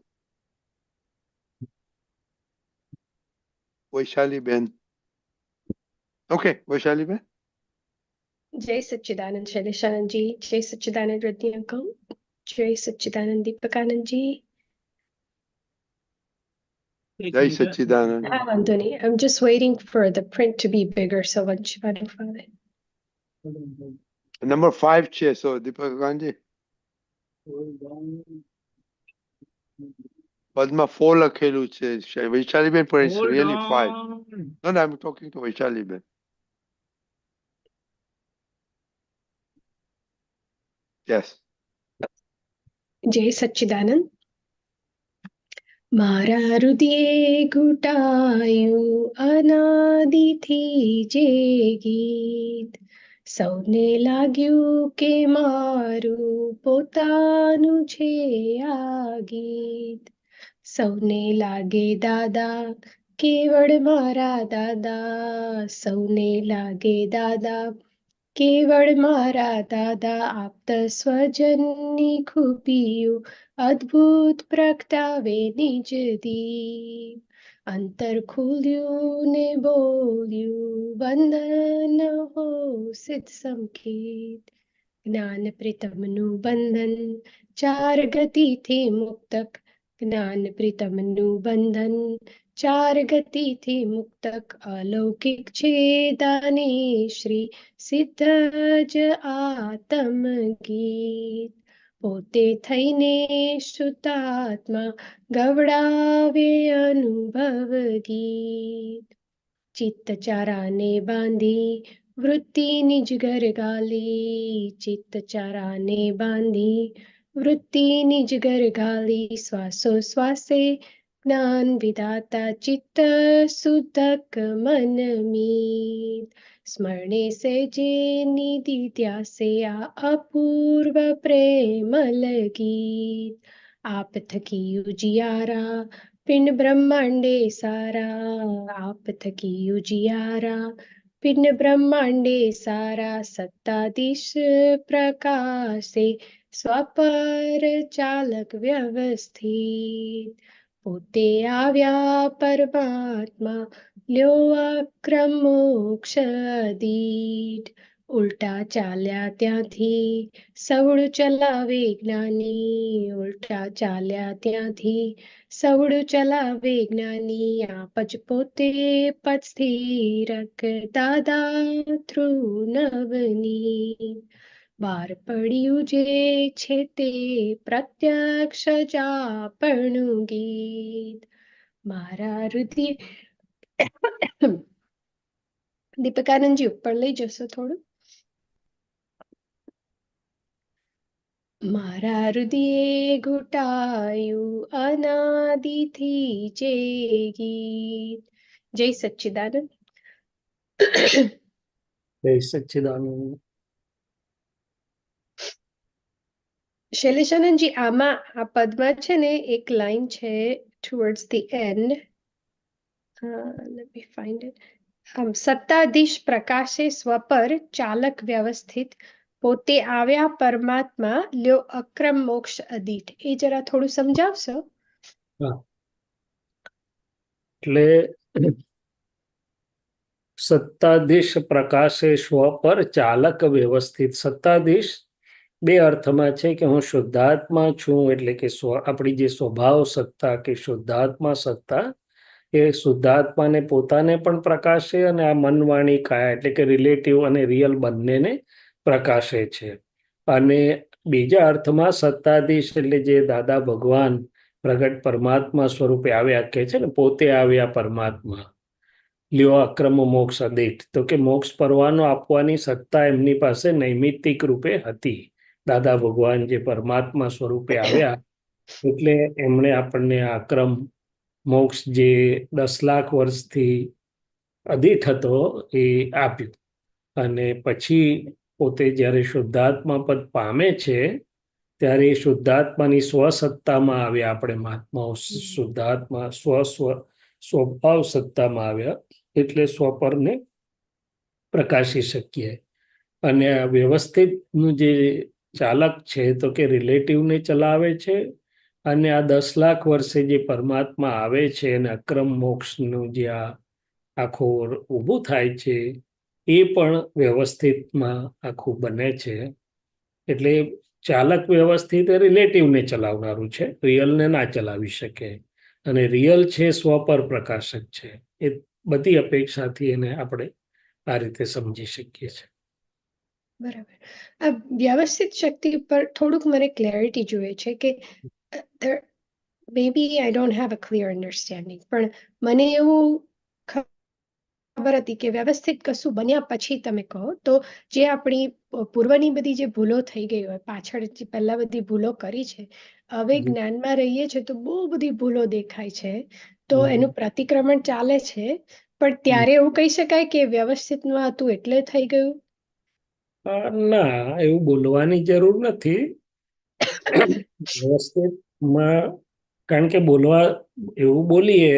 વૈશાલીબેન. ઓકે વૈશાલીબેન. जय सच्चिदानंद शैलेशानंद जी, जय सच्चिदानंद रत्नी अंकल, जय सच्चिदानंद दीपकानंद जी। જય સચ્ચિદાનંદ. Anthony, I'm just waiting for the print to be bigger so once you find it. Number 5 છે. સો દીપકજી પદમાં 4 લખેલું છે. વૈશાલીબેન પણ it's really 5. No no, I am talking to વૈશાલીબેન. યસ. जय सच्चिदानंद। मारा हृदय घुटाયું અનાદિથી જે ગીત, સૌને લાગ્યું કે મારું પોતાનું છે આ ગીત, સૌને લાગે દાદા કેવળ મારા દાદા, સૌને લાગે દાદા કેવળ મારા દાદા, આપ્ત સ્વજનની ખૂબીઓ અદ્ભુત પ્રગટાવે નિજ દીપ, અંતર ખુલ્યું ને બોલ્યું વંદન હો સિદ્ધ સંકેત, જ્ઞાન પ્રીતમનું બંધન ચાર ગતિથી મુક્તક, જ્ઞાન પ્રીતમનું બંધન ચાર ગતિથી મુક્તક, અલૌકિક છે દાનેશ્રી સિદ્ધ જ આતમ ગીત, પોતે થઈને શુદ્ધાત્મા ગવડાવે અનુભવ ગીત, ચિત્ત ચારાને બાંધી વૃત્તિ નિજ ઘર ગાલી, ચિત્ત ચારાને બાંધી વૃત્તિ નિજ ઘર ગાલી, શ્વાસો શ્વાસે જ્ઞાન વિધાતા ચિત્ત શુદ્ધક મન મીત, સ્મરણે સે જે નિધિ ધ્યાસે આ અપૂર્વ પ્રેમલ ગીત, આપ થકી ઉજિયારા પિંડ બ્રહ્માંડે સારા, આપ થકી ઉજિયારા પિંડ બ્રહ્માંડે સારા, સત્તાધીશ પ્રકાશે સ્વપર ચાલક વ્યવસ્થિત, પોતે આવ્યા પરમાત્મા લ્યો અક્રમ મોક્ષ દીઠ, ઉલટા ચાલ્યા ત્યાંથી સવડું ચલાવે જ્ઞાની, ઉલટા ચાલ્યા ત્યાંથી સવડું ચલાવે જ્ઞાની, આપ જ પોતે પદ સ્થિરક દાદા ધ્રુવ નવની, બાર પડ્યું જે છે તે પ્રત્યક્ષ જ આપણું ગીત, મારા હૃદય દીપકાનંદજી ઉપર લઈ જશો થોડું? મારા હૃદયે ઘૂંટાયું અનાદિથી જે ગીત. જય સચ્ચિદાનંદ. જય સચ્ચિદાનંદ. શૈલેષાનંદજી, આમાં આ પદમાં છે ને એક લાઈન છે towards the end. let me find it. સત્તાધીશ પ્રકાશે સ્વ પર ચાલક વ્યવસ્થિત, પોતે આવ્યા પરમાત્મા લ્યો અક્રમ મોક્ષ અદીઠ. એ જરા થોડું સમજાવશો? હા, એટલે સત્તાધીશ પ્રકાશે સ્વ પર ચાલક વ્યવસ્થિત. સત્તાધીશ બે અર્થમાં છે કે હું શુદ્ધાત્મા છું, એટલે કે આપણી જે સ્વભાવ સત્તા કે શુદ્ધાત્મા સત્તા, એ શુદ્ધાત્માને પોતાને પણ પ્રકાશે અને આ મન વાણી કાયા એટલે કે રિલેટિવ અને રિયલ બંનેને પ્રકાશે છે. અને બીજા અર્થમાં સત્તાધીશ એટલે જે દાદા ભગવાન પ્રગટ પરમાત્મા સ્વરૂપે આવ્યા કે છે ને, પોતે આવ્યા પરમાત્મા લ્યો અક્રમ મોક્ષ અદીઠ, તો કે મોક્ષ પરવાનો આપવાની સત્તા એમની પાસે નૈમિત્તિક રૂપે હતી. દાદા ભગવાન જે પરમાત્મા સ્વરૂપે આવ્યા એટલે એમણે આપણને આક્રમ મોક્ષ જે 10 લાખ વર્ષથી અદીઠ હતો એ આપ્યું. અને પછી પોતે જ્યારે શુદ્ધાત્મા પદ પામે છે ત્યારે એ શુદ્ધાત્માની સ્વસત્તામાં આવ્યા. આપણે મહાત્માઓ શુદ્ધાત્મા સ્વભાવ સત્તામાં આવ્યા એટલે સ્વપરને પ્રકાશી શકીએ. અને આ વ્યવસ્થિતનું જે ચાલક છે તો કે રિલેટિવને ચલાવે છે, અને આ 10 લાખ વર્ષે જે પરમાત્મા આવે છે અને અક્રમ મોક્ષનું જે આ આખું ઊભું થાય છે એ પણ વ્યવસ્થિતમાં આખું બને છે. એટલે ચાલક વ્યવસ્થિત રિલેટિવને ચલાવનારું છે, રિયલને ના ચલાવી શકે. અને રિયલ છે સ્વ પર પ્રકાશક છે. એ બધી અપેક્ષાથી એને આપણે આ રીતે સમજી શકીએ છીએ. બરાબર. આ વ્યવસ્થિત શક્તિ પર થોડુંક મને ક્લેરિટી જોઈએ છે કે maybe I don't have a clear understanding, પણ મને એવું ખબર હતી કે વ્યવસ્થિત કશું બન્યા પછી તમે કહો તો જે આપણી પૂર્વની બધી જે ભૂલો થઈ ગઈ હોય, પાછળ જે પહેલા બધી ભૂલો કરી છે, હવે જ્ઞાનમાં રહીએ છે તો બહુ બધી ભૂલો દેખાય છે, તો એનું પ્રતિક્રમણ ચાલે છે. પણ ત્યારે એવું કહી શકાય કે વ્યવસ્થિતમાં હતું એટલે થઈ ગયું? ના, એવું બોલવાની જરૂર નથી. વ્યવસ્થિતમાં કારણ કે બોલવા એવું બોલીએ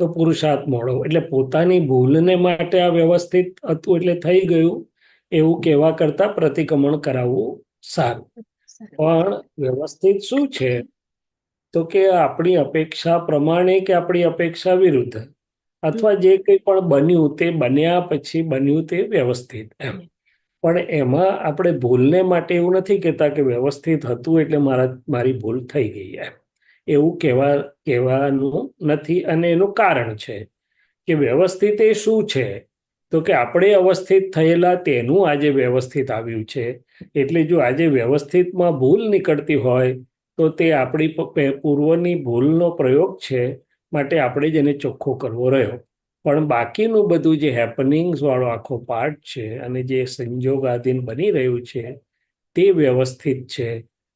તો પુરુષાર્થ મોડો, એટલે પોતાની ભૂલને માટે આ વ્યવસ્થિત હતું એટલે થઈ ગયું એવું કહેવા કરતા પ્રતિક્રમણ કરાવવું સારું. પણ વ્યવસ્થિત શું છે તો કે આપણી અપેક્ષા પ્રમાણે કે આપણી અપેક્ષા વિરુદ્ધ, અથવા જે કંઈ પણ બન્યું તે બન્યા પછી બન્યું તે વ્યવસ્થિત એમ. પણ એમાં આપણે ભૂલને માટે એવું નથી કહેતા કે વ્યવસ્થિત હતું એટલે મારી ભૂલ થઈ ગઈ એમ. એવું કહેવાનું નથી. અને એનું કારણ છે કે વ્યવસ્થિત એ શું છે તો કે આપણે અવસ્થિત થયેલા તેનું આજે વ્યવસ્થિત આવ્યું છે. એટલે જો આજે વ્યવસ્થિતમાં ભૂલ નીકળતી હોય તો તે આપણી પૂર્વની ભૂલનો પ્રયોગ છે, માટે આપણે જ એને ચોખ્ખો કરવો રહ્યો. પણ બાકીનું બધું જે હેપનિંગ્સ વાળો આખો પાર્ટ છે અને જે સંજોગાધીન બની રહ્યું છે તે વ્યવસ્થિત છે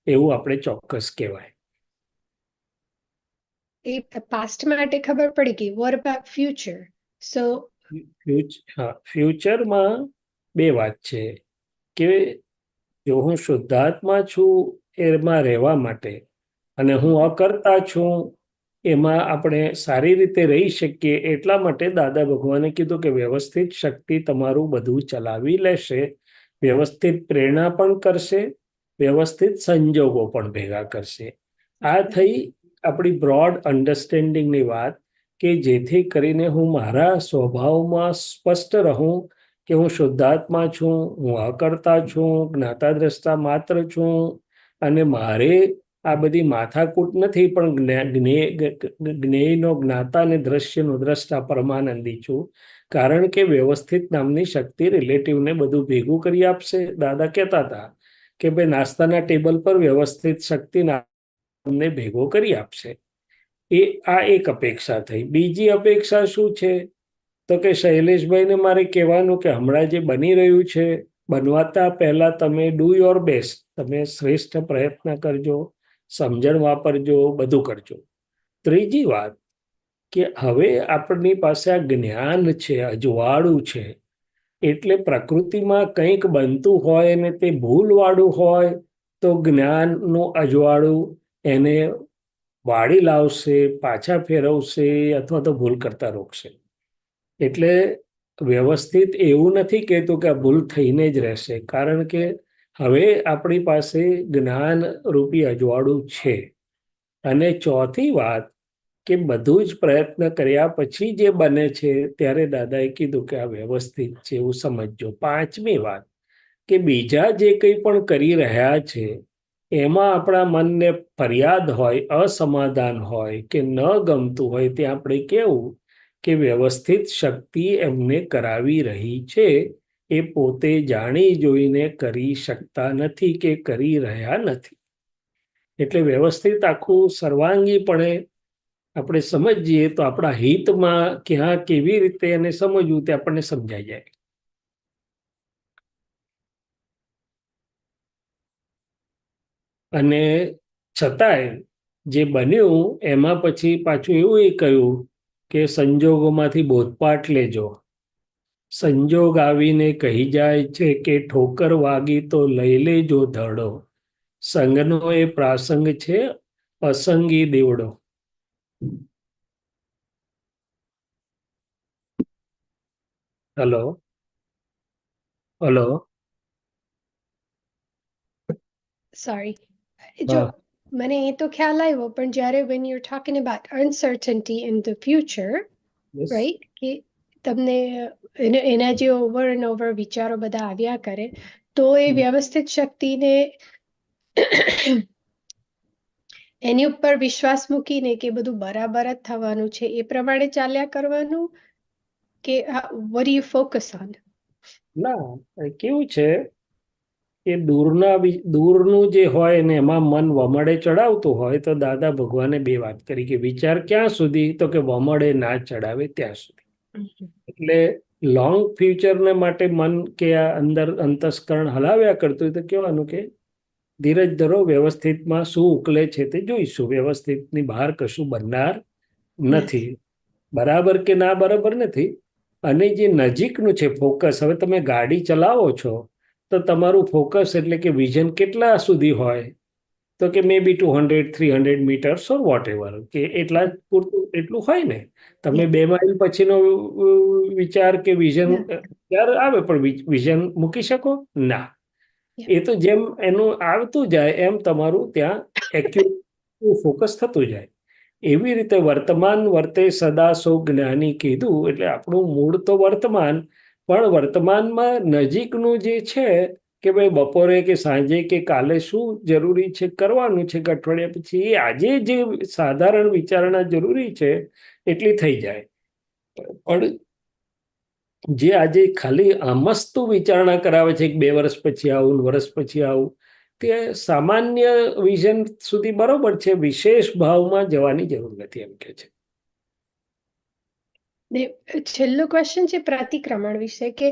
એવું આપણે ચોક્કસ કહેવાય. એ પાસ્ટ માટે ખબર પડી ગઈ. What about future? સો ફ્યુચરમાં બે વાત છે કે જો હું શુદ્ધાત્મા છું એમાં રહેવા માટે અને હું અકર્તા છું એમાં આપણે સારી રીતે રહી શકીએ એટલા માટે દાદા ભગવાને કીધું કે વ્યવસ્થિત શક્તિ તમારું બધું ચલાવી લેશે, વ્યવસ્થિત પ્રેરણા પણ કરશે, વ્યવસ્થિત સંજોગો પણ ભેગા કરશે. આ થઈ આપણી બ્રોડ અન્ડરસ્ટેન્ડિંગની વાત કે જેથી કરીને હું મારા સ્વભાવમાં સ્પષ્ટ રહું કે હું શુદ્ધાત્મા છું, હું અકર્તા છું, જ્ઞાતા દ્રષ્ટા માત્ર છું, અને મારે આ બધી માથાકૂટ નથી, પણ જ્ઞેયનો જ્ઞાતા અને દ્રશ્યનો દ્રષ્ટા પરમાનંદી છું. કારણ કે વ્યવસ્થિત નામની શક્તિ રિલેટિવને બધું ભેગું કરી આપશે. દાદા કહેતા હતા કે ભાઈ નાસ્તાના ટેબલ પર વ્યવસ્થિત શક્તિ નામને ભેગો કરી આપશે. આ એક અપેક્ષા થઈ. બીજી અપેક્ષા શું છે તો કે શૈલેષભાઈને મારે કહેવાનું કે હમણાં જે બની રહ્યું છે બનવાતા પહેલા તમે ડુ યોર બેસ્ટ, તમે શ્રેષ્ઠ પ્રયત્ન કરજો, સમજણ વાપરજો, બધું કરજો. ત્રીજી વાત કે હવે આપણી પાસે આ જ્ઞાન છે, અજવાળું છે, એટલે પ્રકૃતિમાં કંઈક બનતું હોય ને તે ભૂલવાળું હોય તો જ્ઞાનનું અજવાળું એને વાળી લાવશે, પાછા ફેરવશે અથવા તો ભૂલ કરતા રોકશે. એટલે વ્યવસ્થિત એવું નથી કહેતું કે આ ભૂલ થઈને જ રહેશે, કારણ કે હવે આપણી પાસે જ્ઞાન રૂપી અજવાળું છે. અને ચોથી વાત કે બધું જ પ્રયત્ન કર્યા પછી જે બને છે ત્યારે દાદાએ કીધું કે આ વ્યવસ્થિત છે એવું સમજજો. પાંચમી વાત કે બીજા જે કંઈ પણ કરી રહ્યા છે એમાં આપણા મનને ફરિયાદ હોય, અસમાધાન હોય કે ન ગમતું હોય, ત્યાં આપણે કેવું કે વ્યવસ્થિત શક્તિ એમને કરાવી રહી છે, એ પોતે જાણી જોઈને કરી શકતા નથી કે કરી રહ્યા નથી. એટલે વ્યવસ્થિત આખું સર્વાંગીપણે આપણે સમજીએ તો આપણા હિતમાં ક્યાં કેવી રીતે એને સમજવું તે આપણને સમજાઈ જાય. અને છતાંય જે બન્યું એમાં પછી પાછું એવું કહ્યું કે સંજોગોમાંથી બોધપાઠ લેજો. સંજોગ આવીને કહી જાય છે કે ઠોકર વાગી તો લઈ લેજો ધડો, સંગનો એ પ્રાસંગ છે અસંગી દેવડો. હલો હલો સોરી, જો મને એ તો ખ્યાલ આવ્યો, પણ જ્યારે when you're talking about uncertainty in the future, Yes. right, કે તમને એના જે ઓવર એન્ડ ઓવર વિચારો બધા આવ્યા કરે, તો એ વ્યવસ્થિત શક્તિને એની ઉપર વિશ્વાસ મૂકીને કે બધું બરાબર જ થવાનું છે એ પ્રમાણે ચાલ્યા કરવાનું, કે what do you focus on? ના, કેવું છે કે દૂરનું જે હોય ને એમાં મન વમળે ચડાવતું હોય તો દાદા ભગવાને બે વાત કરી કે વિચાર ક્યાં સુધી, તો કે વમળે ના ચડાવે ત્યાં સુધી. એટલે લોંગ ફ્યુચરને માટે મન કે આ અંદર અંતસ્કરણ હલાવ્યા કરતું હોય તો કહેવાનું કે ધીરજ ધરો, વ્યવસ્થિતમાં શું ઉકલે છે તે જોઈશું, વ્યવસ્થિતની બહાર કશું બનનાર નથી. બરાબર કે ના બરાબર નથી. અને જે નજીકનું છે ફોકસ, હવે તમે ગાડી ચલાવો છો તો તમારું ફોકસ એટલે કે વિઝન કેટલા સુધી હોય, તો કે મે બી 200-300 મીટર્સ ઓર વોટ એવર, કે એટલા જ પૂરતું એટલું હોય ને. તમે 2 માઇલ પછીનો વિચાર કે વિઝન ત્યારે આવે પણ વિઝન મૂકી શકો ના. એ તો જેમ એનું આવતું જાય એમ તમારું ત્યાં એક્યુરેટ ફોકસ થતું જાય. એવી રીતે વર્તમાન વર્તે સદા સો જ્ઞાની કીધું, એટલે આપણું મૂળ તો વર્તમાન, પણ વર્તમાનમાં નજીકનું જે છે કે ભાઈ બપોરે કે સાંજે કે કાલે શું જરૂરી છે કરવાનું છે કે અઠવાડિયા પછી, એ આજે જે સાધારણ વિચારણા જરૂરી છે એટલી થઈ જાય. પણ જે આજે ખાલી આમસ્તુ વિચારણા કરાવે છે કે 2 વર્ષ પછી આવું, વર્ષ પછી આવું, તે સામાન્ય વિઝન સુધી બરોબર છે, વિશેષ ભાવમાં જવાની જરૂર નથી એમ કે છે. છેલ્લો ક્વેશ્ચન છે પ્રતિક્રમણ વિશે, કે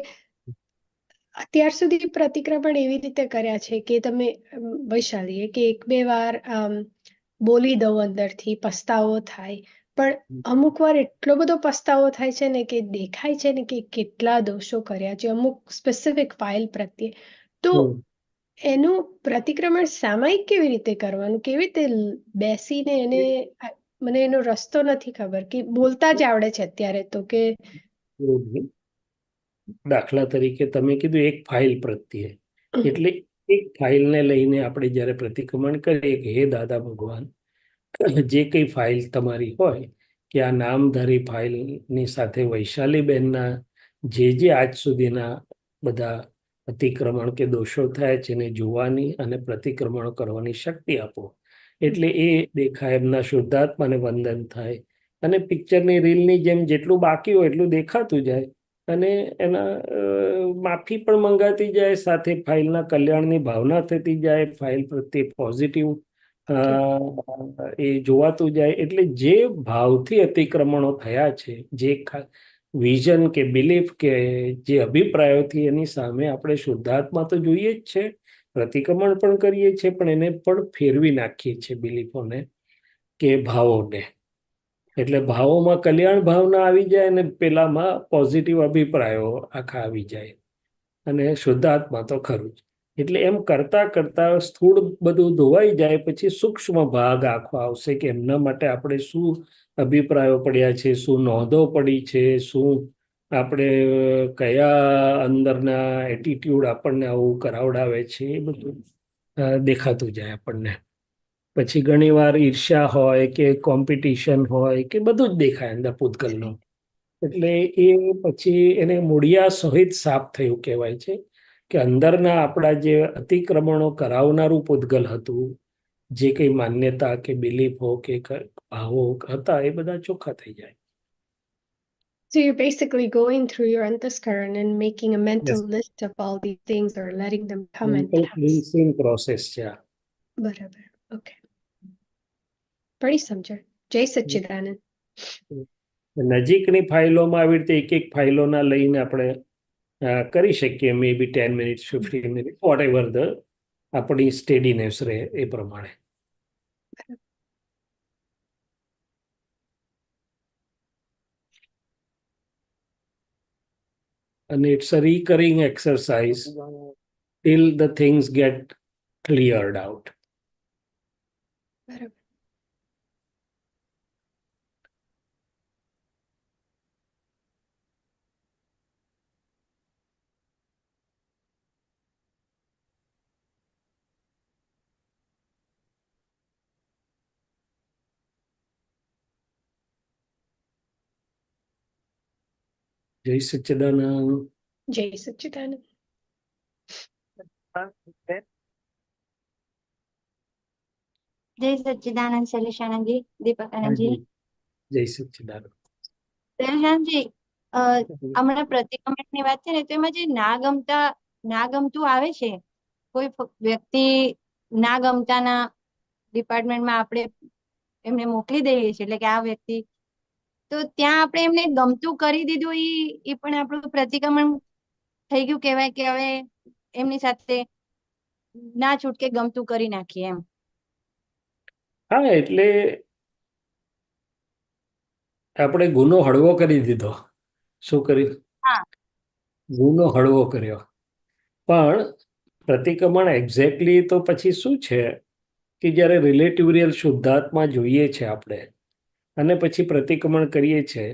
અત્યાર સુધી પ્રતિક્રમણ એવી રીતે કર્યા છે કે તમે વૈશાલીએ કે 1-2 વાર બોલી દઉં અંદરથી, પસ્તાવો થાય, પણ અમુક વાર એટલો બધો પસ્તાવો થાય છે ને કે દેખાય છે ને કે કેટલા દોષો કર્યા છે અમુક સ્પેસિફિક ફાઇલ પ્રત્યે. તો એનું પ્રતિક્રમણ સામાયિક કેવી રીતે કરવાનું, કેવી રીતે બેસીને એને, મને એનો રસ્તો નથી ખબર, કે બોલતા જ આવડે છે અત્યારે તો, કે દાખલા તરીકે તમે કીધું એક ફાઇલ પ્રત્યે, એટલે એક ફાઇલને લઈને આપણે જ્યારે પ્રતિક્રમણ કરીએ કે હે દાદા ભગવાન, જે કઈ ફાઇલ તમારી હોય કે આ નામધારી ફાઇલની સાથે વૈશાલીબેનના જે આજ સુધીના બધા અતિક્રમણ કે દોષો થયા છે એને જોવાની અને પ્રતિક્રમણ કરવાની શક્તિ આપો. એટલે એ દેખાય, એમના શુદ્ધાત્માને વંદન થાય, અને પિક્ચરની રીલની જેમ જેટલું બાકી હોય એટલું દેખાતું જાય, અને એના માફી પણ મંગાતી જાય, સાથે ફાઇલના કલ્યાણની ભાવના થતી જાય, ફાઇલ પ્રત્યે પોઝિટિવ એ જોવાતું જાય. એટલે જે ભાવથી અતિક્રમણો થયા છે, જે વિઝન કે બિલીફ કે જે અભિપ્રાયોથી, એની સામે આપણે શુદ્ધાત્મા તો જોઈએ જ છે, પ્રતિક્રમણ પણ કરીએ છીએ, પણ એને પણ ફેરવી નાખીએ છીએ બિલીફોને કે ભાવોને. એટલે ભાવોમાં કલ્યાણ ભાવના આવી જાય અને પેલામાં પોઝિટિવ અભિપ્રાયો આખા આવી જાય, અને શુદ્ધાત્મા તો ખરું જ. એટલે એમ કરતા કરતા સ્થૂળ બધું ધોવાઈ જાય, પછી સૂક્ષ્મ ભાગ આખો આવશે કે એમના માટે આપણે શું અભિપ્રાયો પડ્યા છે, શું નોંધો પડી છે, શું આપણે કયા અંદરના એટીટ્યુડ આપણને આવું કરાવડાવે છે, એ બધું દેખાતું જાય આપણને. પછી ઘણી વાર ઈર્ષ્યા હોય કે કોમ્પિટિશન હોય કે બધું જ દેખાય અંદર પૂતગલનું. એટલે એ પછી એને મૂળિયા સહિત સાફ થયું કહેવાય છે કે અંદરના આપણા જે અતિક્રમણો કરાવનારું પૂતગલ હતું, જે કઈ માન્યતા કે બિલીફો કે ભાવો હતા, એ બધા ચોખ્ખા થઈ જાય. So you're basically going through your antaskaran and making a mental Yes. list of all these things or letting them come and Mental pass. cleansing process છે આ. બરાબર. ઓકે. પડી સમજણ. જય સચ્ચિદાનંદ. નજીકની ફાઇલોમાં આવી રીતે એક એક ફાઇલોના લઈને આપણે કરી શકીએ, maybe 10 minute 15 minute whatever the આપણી સ્ટેડીનેસ રહે એ પ્રમાણે. And it's a recurring exercise till the things get cleared out. બરાબર. જય સચ્ચિદાનંદ. જય સચ્ચિદાનંદ. જય સચ્ચિદાનંદ શૈલેષાનંદજી, દીપકાનંદજી. જય સચ્ચિદાનંદ. શૈલેષાનંદજી, હમણાં પ્રતિક્રમણની વાત છે ને, તો એમાં જે ના ગમતું આવે છે, કોઈ વ્યક્તિ ના ગમતાના ડિપાર્ટમેન્ટમાં આપણે એમને મોકલી દઈએ છીએ, એટલે કે આ વ્યક્તિ, તો ત્યાં આપણે એમને ગમતું કરી દીધું, એ પણ આપણું પ્રતિક્રમણ થઈ ગયું કહેવાય કે હવે એમની સાથે ના છૂટકે ગમતું કરી નાખીએ એમ. હા, એટલે આપણે ગુનો હળવો કરી દીધો. શું કર્યું? હા. ગુનો હળવો કર્યો. પણ પ્રતિક્રમણ એક્ઝેક્ટલી તો પછી શું છે કે જ્યારે રિલેટિવ રિયલ શુદ્ધાત્મા જોઈએ છે આપણે, અને પછી પ્રતિક્રમણ કરીએ છીએ,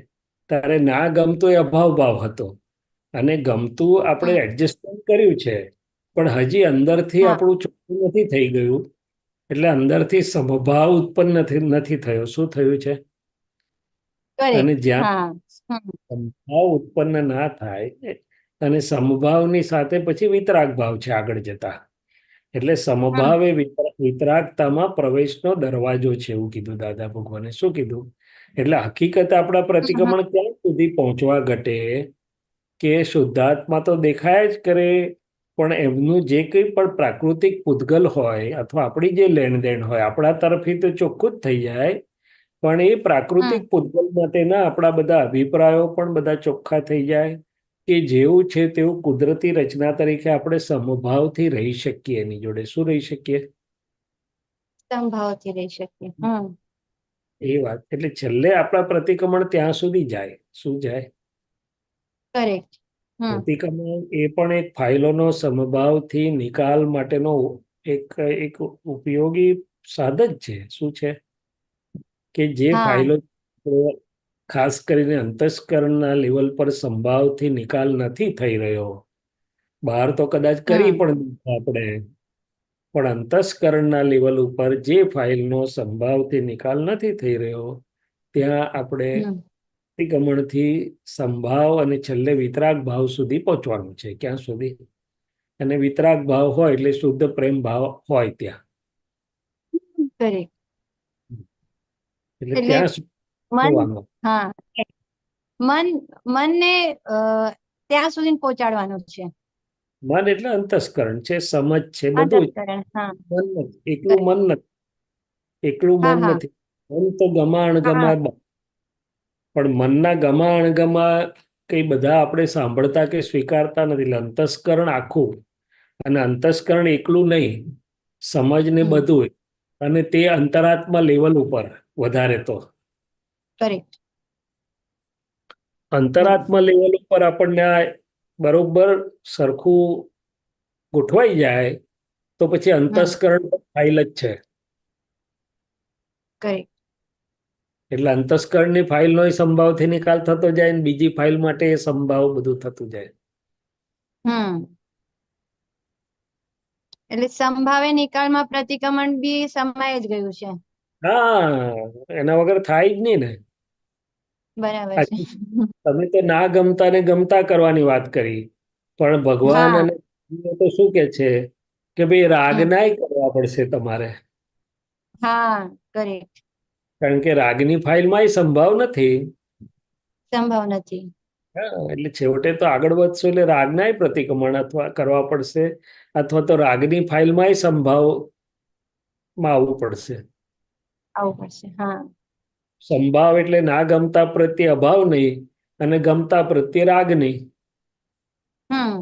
ત્યારે ના ગમતો એ અભાવ ભાવ હતો, અને ગમતું આપણે એડજસ્ટમેન્ટ કર્યું છે, પણ હજી અંદરથી આપણું ચોખ્ખું નથી થઈ ગયું. એટલે અંદરથી સમભાવ ઉત્પન્ન નથી થયો. શું થયું છે? અને જ્યાં સમભાવ ઉત્પન્ન ના થાય, અને સમભાવની સાથે પછી વિતરાગ ભાવ છે આગળ જતા. એટલે સમભાવ એ વિતરાગતામાં પ્રવેશનો દરવાજો છે, એવું કીધું દાદા ભગવાને. શું કીધું? એટલે હકીકત આપણા પ્રતિક્રમણ ક્યાં સુધી પહોંચવા ઘટે કે શુદ્ધાત્મા તો દેખાય જ કરે, પણ એમનું જે કંઈ પણ પ્રાકૃતિક પૂતગલ હોય અથવા આપણી જે લેણદેણ હોય આપણા તરફથી તો ચોખ્ખું જ થઈ જાય, પણ એ પ્રાકૃતિક પૂતગલ માટેના આપણા બધા અભિપ્રાયો પણ બધા ચોખ્ખા થઈ જાય કે જેવું છે તેવું કુદરતી રચના તરીકે આપણે સમભાવથી રહી શકીએ એની જોડે. શું રહી શકીએ? સમભાવથી રહી શકીએ. એ વાત. એટલે છેલ્લે આપણા પ્રતિક્રમણ ત્યાં સુધી જાય. શું જાય? કરેક્ટ. પ્રતિક્રમણ એ પણ એક ફાઇલોનો સમભાવથી નિકાલ માટેનો એક ઉપયોગી સાધન છે. શું છે? કે જે ફાઇલો ખાસ કરીને અંતસ્કરણના લેવલ પર સંભાવથી નિકાલ નથી થઈ રહ્યો, બહાર તો કદાચ કરી પણ આપણે, પણ અંતસ્કરણના લેવલ ઉપર જે ફાઇલનો સંભાવથી નિકાલ નથી થઈ રહ્યો, ત્યાં આપણે પ્રતિક્રમણથી સંભાવ અને છેલ્લે વિતરાગ ભાવ સુધી પહોંચવાનું છે. ક્યાં સુધી? અને વિતરાગ ભાવ હોય એટલે શુદ્ધ પ્રેમ ભાવ હોય ત્યાં. એટલે ત્યાં મનને ત્યાં સુધી પહોંચાડવાનું છે. મન એટલે અંતસ્કરણ છે, સમજ છે, બધું. એકલું મન નથી. એકલું મન નથી. મન તો ગમા અણગમા, પણ મનના ગમા અણગમા કઈ બધા આપણે સાંભળતા કે સ્વીકારતા નથી. એટલે અંતસ્કરણ આખું અને અંતસ્કરણ એકલું નહીં, સમજ ને હમ. બધું, અને તે અંતરાત્મા લેવલ ઉપર વધારે તો કરેક્ટ. અંતરાત્મા લેવલ ઉપર આપણને આ બરોબર સરખું ગોઠવાઈ જાય તો પછી અંતસ્કરણ ફાઇલ જ છે. કરેક્ટ. એટલે અંતસ્કરણની ફાઇલનો સંભાવથી નિકાલ થતો જાય ને બીજી ફાઇલ માટે એ સંભાવ બધું થતું જાય. એટલે સંભાવે નિકાલમાં પ્રતિક્રમણ બી સમાય જ ગયું છે. હા, એના વગર થાય જ નહીં ને. બરાબર છે. તમે તો ના ગમતા ને ગમતા કરવાની વાત કરી, પણ ભગવાન હા. અને તો શું કે છે કે ભાઈ રાગ હમ. નાય કરવા પડશે તમારે, હા, કરેક્ટ. કારણ કે રાગની ફાઇલમાં સંભાવ નથી. સંભવ નથી. હા, એટલે છેવટે તો આગળ વધશો એટલે રાગનાય પ્રતિક્રમણ અથવા કરવા પડશે, અથવા તો રાગની ફાઇલમાં સંભાવમાં આવવું પડશે. આવવું પડશે. હા. સંભાવ એટલે ના ગમતા પ્રત્યે અભાવ નહીં અને ગમતા પ્રત્યે રાગ નહીં. હમ.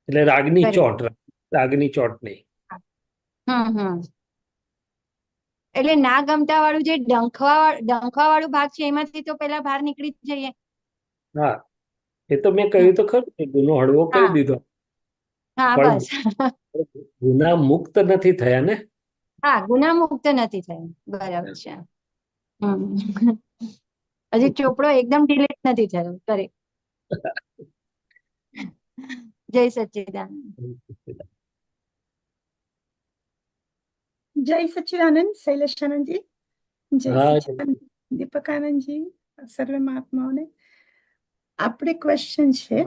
એટલે રાગની Correct. ચોટ, રાગની ચોટ નહીં. હમ. એટલે ના ગમતા વાળું જે ડંખવા વાળું ભાગ છે એમાંથી તો પેલા બહાર નીકળી જ જઈએ. હા, એ તો મેં હમ. કહ્યું તો ખરું કે ગુનો હળવો કરી હા. દીધો, હા, પણ બસ. ગુના મુક્ત નથી થયા ને. હા, ગુના મુક્ત નથી થયું. બરાબર છે. હજી ચોપડો એકદમ ડિલીટ નથી થયો. કરેક્ટ. જય સચ્ચિદાનંદ. જય સચ્ચિદાનંદ શૈલેષાનંદજી, જય હા, સચ્ચિદાનંદ દીપકાનંદજી, સર્વે મહાત્માઓને. આપણે ક્વેશ્ચન છે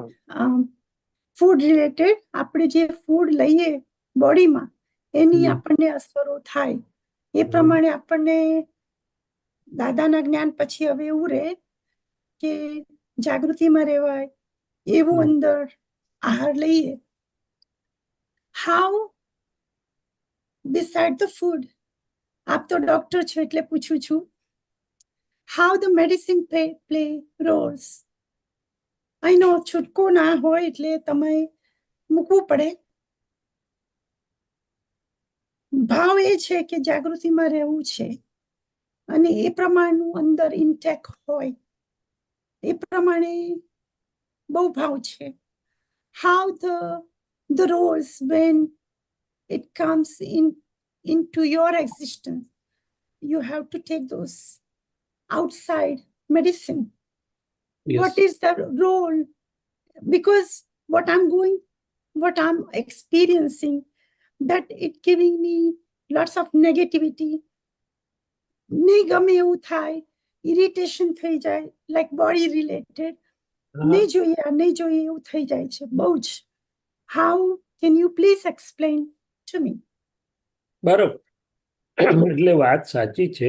ફૂડ રિલેટેડ. આપણે જે ફૂડ લઈએ બોડીમાં એની આપણને અસરો થાય એ પ્રમાણે આપણને દાદાના જ્ઞાન પછી હવે એવું રહે કે જાગૃતિમાં રહેવાય એવું અંદર આહાર લઈએ. હાઉ beside the food, આપ તો ડોક્ટર છો એટલે પૂછું છું, how the medicine play roles. I know છૂટકો ના હોય એટલે તમે મૂકવું પડે. ભાવ એ છે કે જાગૃતિમાં રહેવું છે અને એ પ્રમાણનું અંદર ઇન્ટેક હોય એ પ્રમાણે બહુ ભાવ છે. How the roles when it comes into your existence, you have to take those outside medicine. yes. What is the role? Because what I'm experiencing, that it giving me lots of negativity. નહીં ગમે એવું થાય, irritation થઈ જાય, like body related. નહીં જોઈએ એવું થઈ જાય છે બહુ જ. How can you please explain to me? બરોબર. એટલે વાત સાચી છે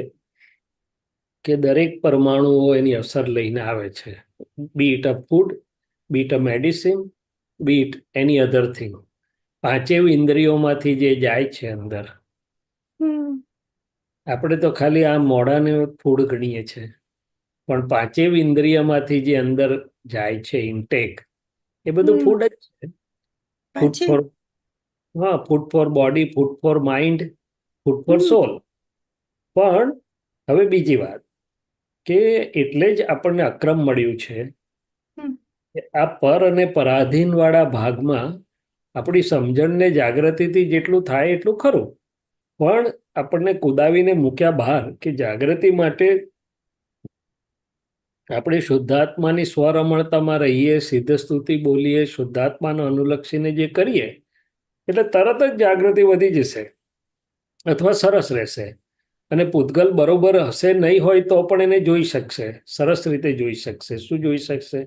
કે દરેક પરમાણુઓ એની અસર લઈને આવે છે. Be it a food, be it a medicine, be it any other thing. પાંચેય ઇન્દ્રિયોમાંથી જે જાય છે અંદર, આપણે તો ખાલી આ મોઢાને ફૂડ ગણીએ છીએ, પણ પાંચેય ઇન્દ્રિયમાંથી જે અંદર જાય છે ઇન્ટેક, એ બધું ફૂડ જ છે. ફૂડ ફોર, હા, food for body, food for mind, food for soul. પણ હવે બીજી વાત કે એટલે જ આપણને અક્રમ મળ્યું છે કે આ પર અને પરાધીન વાળા ભાગમાં આપણી સમજણને જાગૃતિથી જેટલું થાય એટલું ખરું, પણ આપણને કુદાવીને મૂક્યા બહાર કે જાગૃતિ માટે આપણે શુદ્ધાત્માની સ્વરમણતામાં રહીએ, સિદ્ધ સ્તુતિ બોલીએ, શુદ્ધાત્માને અનુલક્ષીને જે કરીએ એટલે તરત જ જાગૃતિ વધી જશે અથવા સરસ રહેશે. અને પૂતગલ બરોબર હશે નહીં હોય તો પણ એને જોઈ શકશે, સરસ રીતે જોઈ શકશે. શું જોઈ શકશે?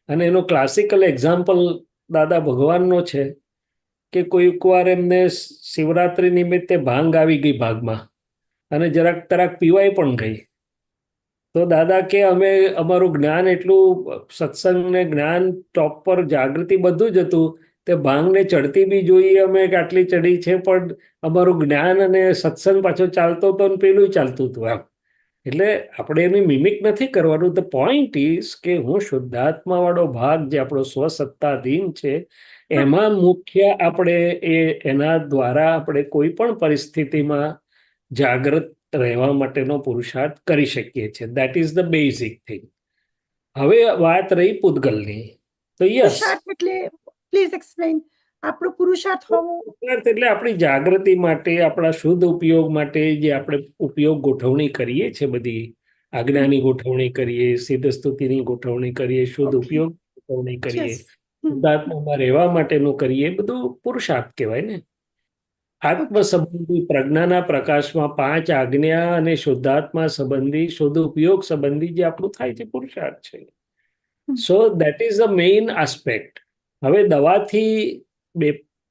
અને એનો ક્લાસિકલ એક્ઝામ્પલ દાદા ભગવાનનો છે કે કોઈક વાર એમને શિવરાત્રિ નિમિત્તે ભાંગ આવી ગઈ ભાગમાં અને જરાક તરાક પીવાય પણ ગઈ. તો દાદા કે અમે અમારું જ્ઞાન એટલું, સત્સંગ ને જ્ઞાન ટોપ પર જાગૃતિ બધું જ હતું, તે ભાંગને ચડતી બી જોઈએ અમે કે આટલી ચડી છે, પણ અમારું જ્ઞાન અને સત્સંગ પાછો ચાલતો હતો ને પેલું ચાલતું હતું એમ. એટલે આપણે એની મિમિક નથી કરવાનું. ધ પોઈન્ટ ઇઝ કે હું શુદ્ધાત્મા વાળો ભાગ જે આપણો સ્વસત્તાધીન છે એમાં મુખ્ય આપણે એના દ્વારા આપણે કોઈ પણ પરિસ્થિતિમાં જાગૃત રહેવા માટેનો પુરુષાર્થ કરી શકીએ છીએ. That is the basic thing. હવે વાત રહી પૂતગલની, તો યસ, પુરુષાર્થ એટલે પ્લીઝ એક્સપ્લેન. આપણો પુરુષાર્થ હોવો એટલે આપણી જાગૃતિ માટે, આપણા શુદ્ધ ઉપયોગ માટે જે આપણે ઉપયોગ ગોઠવણી કરીએ છીએ, બધી આજ્ઞાની ગોઠવણી કરીએ, સિદ્ધ સ્તુતિની ગોઠવણી કરીએ, શુદ્ધ Okay. ઉપયોગ ગોઠવણી કરીએ, યસ. શુદ્ધાત્મામાં રહેવા માટેનું કરીએ, બધું પુરુષાર્થ કહેવાય ને. આત્મ સંબંધી પ્રજ્ઞાના પ્રકાશમાં 5 આજ્ઞા અને શુદ્ધાત્મા સંબંધી, શુદ્ધ ઉપયોગ સંબંધી જે આપણું થાય છે પુરુષાર્થ છે. So that is the main aspect. હવે દવાથી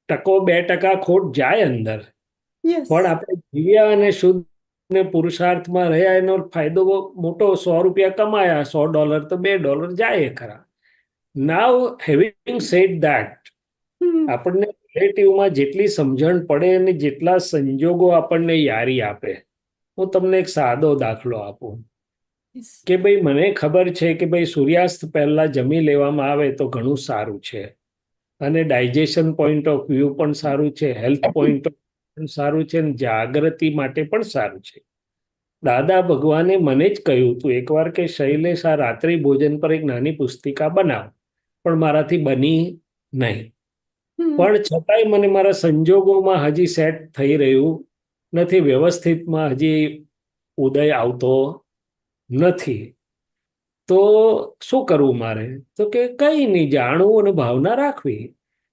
2% ખોટ જાય અંદર, યસ. પણ આપણે જીવ્યા અને શુદ્ધ ને પુરુષાર્થમાં રહ્યા, એનો ફાયદો મોટો. $100 કમાયા, $100 તો $2 જાય ખરા. નાવ હેવિંગ સેડ ધેટ, આપણને રિલેટિવમાં જેટલી સમજણ પડે અને જેટલા સંજોગો આપણને યારી આપે. હું તમને એક સાદો દાખલો આપું કે ભાઈ મને ખબર છે કે ભાઈ સૂર્યાસ્ત પહેલા જમી લેવામાં આવે તો ઘણું સારું છે, અને ડાયજેશન પોઈન્ટ ઓફ વ્યૂ પણ સારું છે, હેલ્થ પોઈન્ટ ઓફ પણ સારું છે, અને જાગૃતિ માટે પણ સારું છે. દાદા ભગવાને મને જ કહ્યું હતું એકવાર કે શૈલેષ, આ રાત્રિ ભોજન પર એક નાની પુસ્તિકા બનાવ, પણ મારાથી બની નહીં. પણ છતાંય મને મારા સંજોગોમાં હજી સેટ થઈ રહ્યું નથી, વ્યવસ્થિતમાં હજી ઉદય આવતો નથી. તો શું કરવું મારે? તો કે કંઈ નહીં, જાણવું અને ભાવના રાખવી.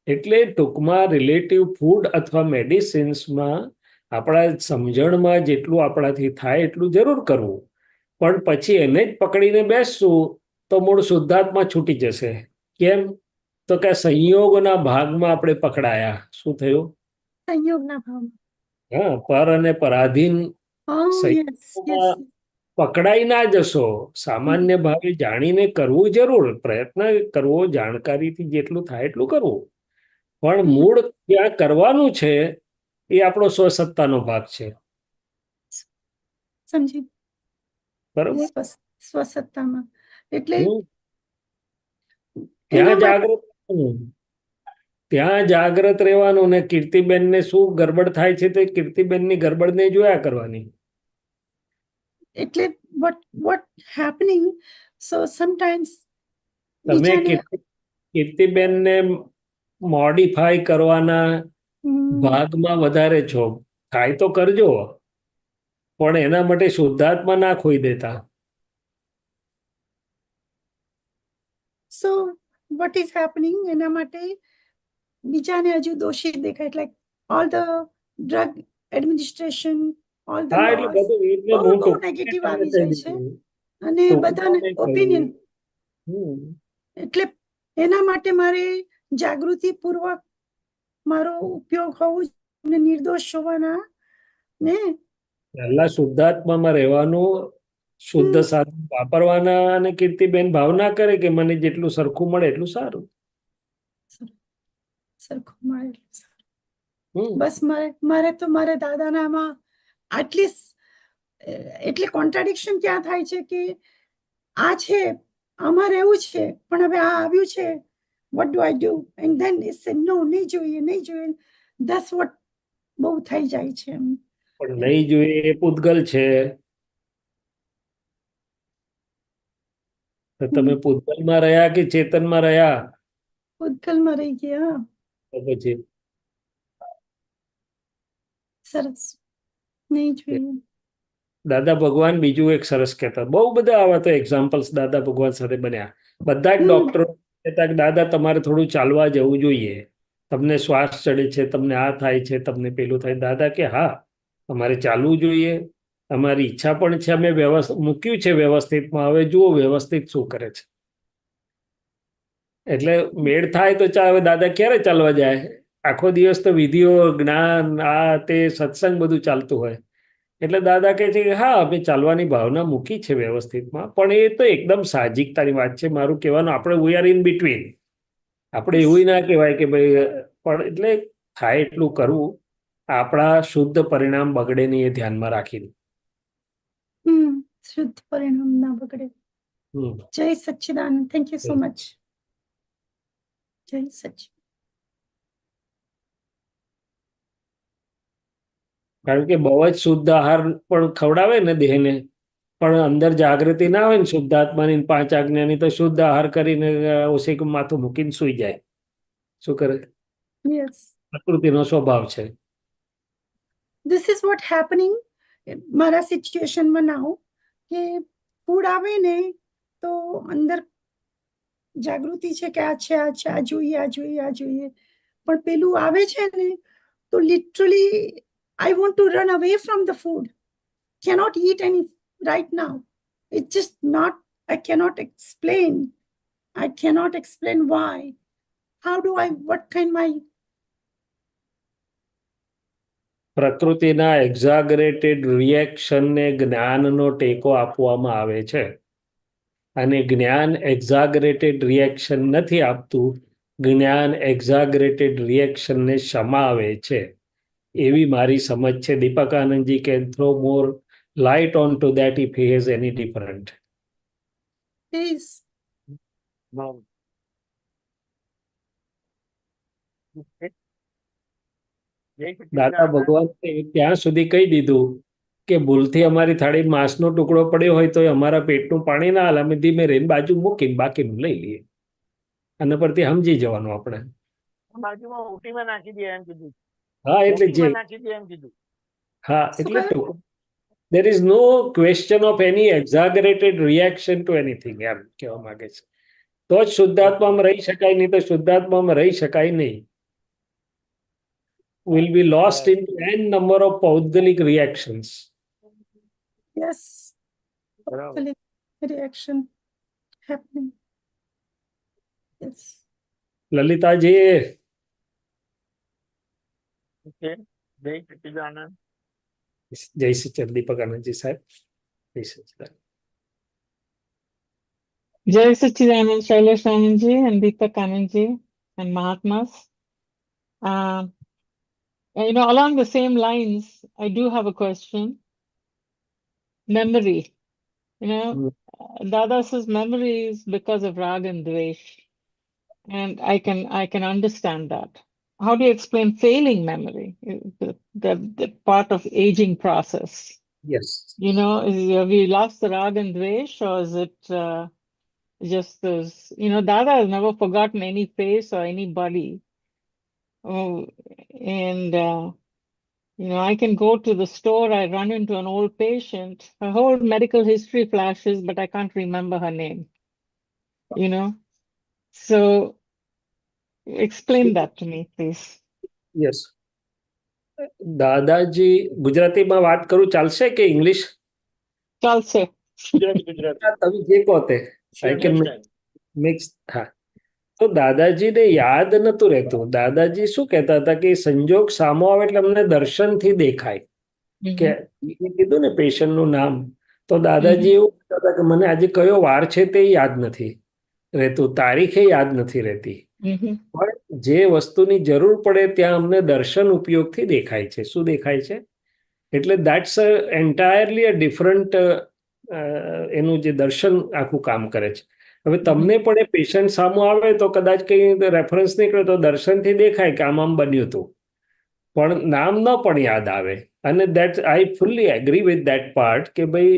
એટલે ટૂંકમાં રિલેટિવ ફૂડ અથવા મેડિસિન્સમાં આપણા સમજણમાં જેટલું આપણાથી થાય એટલું જરૂર કરવું, પણ પછી એને જ પકડીને બેસશું તો મૂળ શુદ્ધાત્મા છૂટી જશે. કેમ? તો કે સંયોગના ભાગમાં આપણે પકડાયા. શું થયું? સંયોગના ભાવમાં. હા, પર અને પરાધીન યસ. પકડાઈ ના જશો. સામાન્ય ભાવે જાણીને કરવું જરૂર, પ્રયત્ન કરવો, જાણકારીથી જેટલું થાય એટલું કરવું, પણ મૂળ ક્યાં કરવાનું છે એ આપણો સ્વસત્તાનો ભાગ છે. સમજી. બરોબર? સ્વસત્તામાં એટલે ત્યાં જાગૃત રહેવાનું. ત્યાં જાગૃત રહેવાનું. ને કીર્તિબેનને શું ગરબડ થાય છે તે કીર્તિબેનની ગરબડને જોયા કરવાની. એટલે what happening, so sometimes તમે કીર્તિબેનને મોડિફાઈ કરવાના ભાગમાં વધારે છો. થાય તો કરજો, પણ એના માટે શુદ્ધાત્મા ના ખોઈ દેતા. so what is happening, એના માટે બીજાને હજુ દોષી દેખાય, એટલે all the drug administration, all the હા, એટલે લોસ બધું એટલે હું બહુ નેગેટિવ આવી જાય છે, અને બધાને ઓપિનિયન. એટલે એના માટે મારે જાગૃતિ પૂર્વક મારો ઉપયોગ હોવું અને નિર્દોષ હોવાના ને પહેલા શુદ્ધાત્મામાં રહેવાનું, શુદ્ધ સાધન વાપરવાના, અને કીર્તિબેન ભાવના કરે કે મને જેટલું સરખું મળે એટલું સારું. સરખું મળે એટલું સારું. બસ મારે તો મારે દાદાનામાં આટલી એટલે કોન્ટ્રાડિક્શન ક્યાં થાય છે કે આ છે, આમાં રહેવું છે, પણ હવે આ આવ્યું છે, what do I do? And then they say no, નહીં જોઈએ. That's what બહુ થઈ જાય છે. પણ નહીં જોઈએ એ પૂતગલ છે. તો તમે પૂતગલમાં રહ્યા કે ચેતનમાં રહ્યા? પૂતગલમાં રહી ગયા. તો પછી સરસ. નહીં જોઈએ. દાદા ભગવાન બીજું એક સરસ કહેતા, બહુ બધા આવા તો એક્ઝામ્પલ્સ દાદા ભગવાન સાથે બન્યા. બધા જ ડોક્ટરો કહેતા કે દાદા તમારે થોડું ચાલવા જવું જોઈએ, તમને શ્વાસ ચડે છે, તમને આ થાય છે, તમને પેલું થાય. દાદા કે હા, અમારે ચાલવું જોઈએ, અમારી ઈચ્છા પણ છે, અમે મૂક્યું છે વ્યવસ્થિતમાં, હવે જુઓ વ્યવસ્થિત શું કરે છે. એટલે મેળ થાય તો હવે દાદા ક્યારે ચાલવા જાય? આખો દિવસ તો વિધિઓ, જ્ઞાન, આ તે સત્સંગ બધું ચાલતું હોય. એટલે દાદા કહે છે કે હા, અમે ચાલવાની ભાવના મૂકી છે વ્યવસ્થિતમાં, પણ એ તો એકદમ સાહજિકતાની વાત છે. મારું કહેવાનું, આપણે વી આર ઇન બિટવીન. આપણે એવું ના કહેવાય કે ભાઈ, પણ એટલે થાય એટલું કરવું, આપણા શુદ્ધ પરિણામ બગડે નહીં એ ધ્યાનમાં રાખીને. શુદ્ધ પરિણામ ના બગડે. જય Sachchidanand. Thank you so much. જય સચ્ચિદાનંદ. કારણ કે બહુ જ શુદ્ધ આહાર પણ ખવડાવે ને દેહને, પણ અંદર જાગૃતિ ના હોય ને શુદ્ધાત્માની 5 આજ્ઞાની, તો શુદ્ધ આહાર કરીને ઓશિક માથું મૂકીને સુઈ જાય. શું કરે? Yes. પ્રકૃતિનો સ્વભાવ છે. This is what happening મારા સિચ્યુએશનમાં નાઉ, કે ફૂડ આવે ને તો અંદર જાગૃતિ છે કે આ છે, આ છે, આ જોઈએ, આ જોઈએ, આ જોઈએ, પણ પેલું આવે છે ને તો literally I want to run away from the food. Cannot eat any right now. It's just not, I cannot explain. I cannot explain why. How do I, what kind my પ્રકૃતિના એક્ઝાગરેટેડ રિએક્શનને જ્ઞાનનો ટેકો આપવામાં આવે છે, અને જ્ઞાન એક્ઝાગરેટેડ રિએક્શન નથી આપતું, જ્ઞાન એક્ઝાગરેટેડ રિએક્શનને શમાવે છે, એવી મારી સમજ છે. Deepak Anandji can throw more light onto that if he has any different. is? No. દાદા ભગવાને ત્યાં સુધી કહી દીધું કે ભૂલથી અમારી થાળી માંસનો ટુકડો પડ્યો હોય તો અમારા પેટનું પાણી ના હાલે, અમે ધીમે રહીને બાજુ મૂકીને બાકીનું લઈ લઈએ, અને પરથી સમજી જવાનું આપણે. બાજુમાં ઓટીમાં નાખી દે એમ કીધું. હા, એટલે જે નાખી દે એમ કીધું. હા, એટલે there is no question of any exaggerated reaction to anything, એમ કહેવા માંગે છે. તો જ શુદ્ધાત્મામાં રહી શકાય, નહીં તો શુદ્ધાત્મામાં રહી શકાય નહીં. Will be lost into n number of paudgalic reactions. Yes. Paudgalic reaction happening. Yes. લલિતાજી. Okay. જય સચ્ચિદાનંદ. જય સચ્ચિદાનંદ. દીપક આનંદજી સાહેબ. જય સચ્ચિદાનંદ. Jai Sachidanand, Shailesh Anandji and Deepak Anandji and Mahatmas. Along the same lines, I do have a question. Memory. Dada says memory is because of Rag and Dvesh. And I can understand that. How do you explain failing memory? The part of aging process. Yes. Have we lost the Rag and Dvesh, or is it just those, Dada has never forgotten any face or anybody. And I can go to the store, I run into an old patient, her whole medical history flashes, but I can't remember her name. So explain that to me, please. Yes. દાદાજી, ગુજરાતીમાં વાત કરું ચાલશે કે English? ચાલશે. તમે જે કહો તે. I can mix. હા, તો દાદાજીને યાદ નતું રહેતું. દાદાજી શું કહેતા હતા કે સંજોગ સામો આવે એટલે અમને દર્શનથી દેખાય. કે કીધું ને પેશન્ટનું નામ, તો દાદાજી એવું કહેતા હતા કે મને આજે કયો વાર છે તે યાદ નથી રહેતું, તારીખે યાદ નથી રહેતી, પણ જે વસ્તુની જરૂર પડે ત્યાં અમને દર્શન ઉપયોગથી દેખાય છે. શું દેખાય છે? એટલે દેટ્સ એન્ટાયરલી અ ડિફરન્ટ, એનું જે દર્શન આખું કામ કરે છે. હવે તમને પણ એ પેશન્ટ સામું આવે તો કદાચ કંઈ રેફરન્સ નીકળે તો દર્શનથી દેખાય કે આમ બન્યું હતું, પણ નામ ન પણ યાદ આવે. અને that I fully agree with that part કે ભાઈ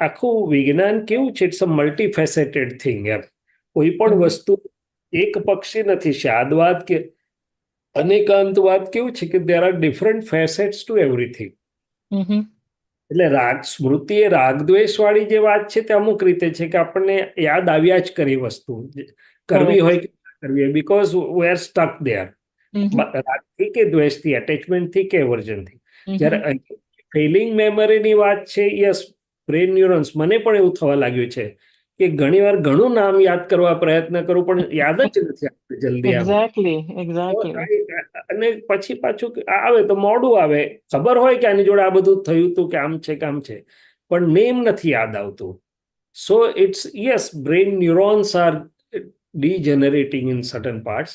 આખું વિજ્ઞાન કેવું છે, ઇટ્સ અ મલ્ટીફેસેટેડ થિંગ. એમ કોઈ પણ વસ્તુ એક પક્ષી નથી. શાદવાદ કે અનેકાંતવાદ કેવું છે કે there are different facets to everything. એટલે સ્મૃતિ એ રાગદ્વેષ વાળી જે વાત છે તે અમુક રીતે છે કે આપણને યાદ આવ્યા જ કરી વસ્તુ કરવી હોય કે કરવી હોય, બીકોઝ વી આર સ્ટક દેર. રાગથી કે દ્વેષથી, એટેચમેન્ટથી કે એવર્જનથી. જ્યારે ફેલિંગ મેમરીની વાત છે, યસ, બ્રેન ન્યુરોન્સ, મને પણ એવું થવા લાગ્યું છે કે ઘણી વાર ઘણું નામ યાદ કરવા પ્રયત્ન કરું પણ યાદ જ નથી આવતું જલ્દી. અને પછી પાછું આવે તો મોડું આવે. ખબર હોય કે આની જોડે આ બધું થયું હતું કે આમ છે, પણ નેમ નથી યાદ આવતું. So it's yes, brain neurons are degenerating in certain parts.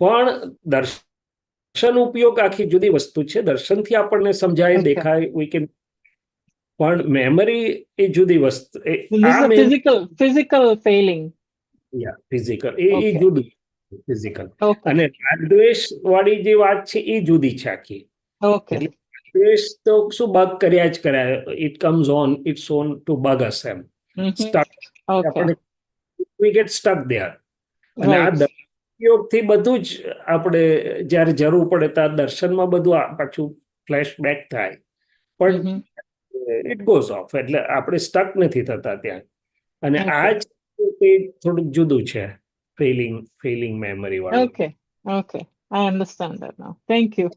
પણ દર્શન ઉપયોગ આખી જુદી વસ્તુ છે. દર્શનથી આપણને સમજાય, દેખાય, વી કેન, પણ મેમરી એ જુદી વસ્તુ. Physical Fehling. ફિઝિકલ એ જુદું, ફિઝિકલ. અને રાગદ્વેષ વાળી જે વાત છે એ જુદી છે આખી. Okay. એટલે દ્વેષ તો શું બગ કર્યા જ કર્યા, it comes on it's on to bug us એમ Mm-hmm. Stuck Okay. આપણે વી ગેટ સ્ટક દેર. અને આ Right. યોગથી બધું જ આપણે જ્યારે જરૂર પડે ત્યારે દર્શનમાં બધું પાછું ફ્લેશબેક થાય, પણ Mm-hmm. ઇટ ગોઝ ઓફ, એટલે આપણે સ્ટક નથી થતા ત્યાં. અને આ Okay. જ તે થોડુંક જુદું છે ફિલિંગ મેમરી વાળું. Okay. Okay. I understand that now. Thank you.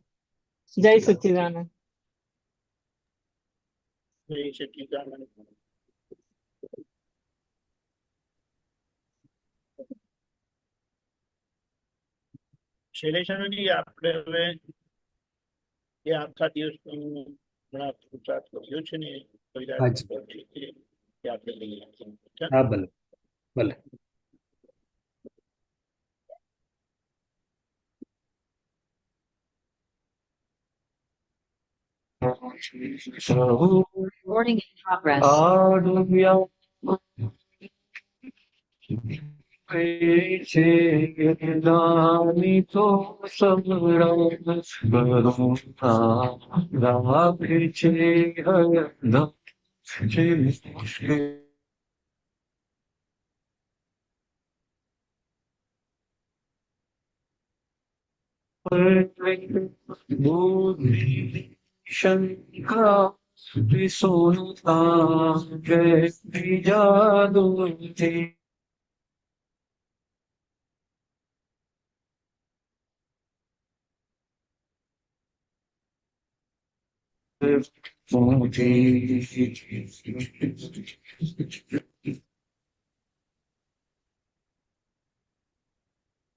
Jai Sachidanand. જય સચ્ચિદાનંદ. શૈલેષાનંદજી, આપણે હવે એ આખા દિવસનું હમણાં પુરુષાર્થ કર્યો છે ને હાજી. એ આપણે લઈ શકીએ. હા, ભલે ભલે. Recording in progress. शंका सोनता जय जादू थे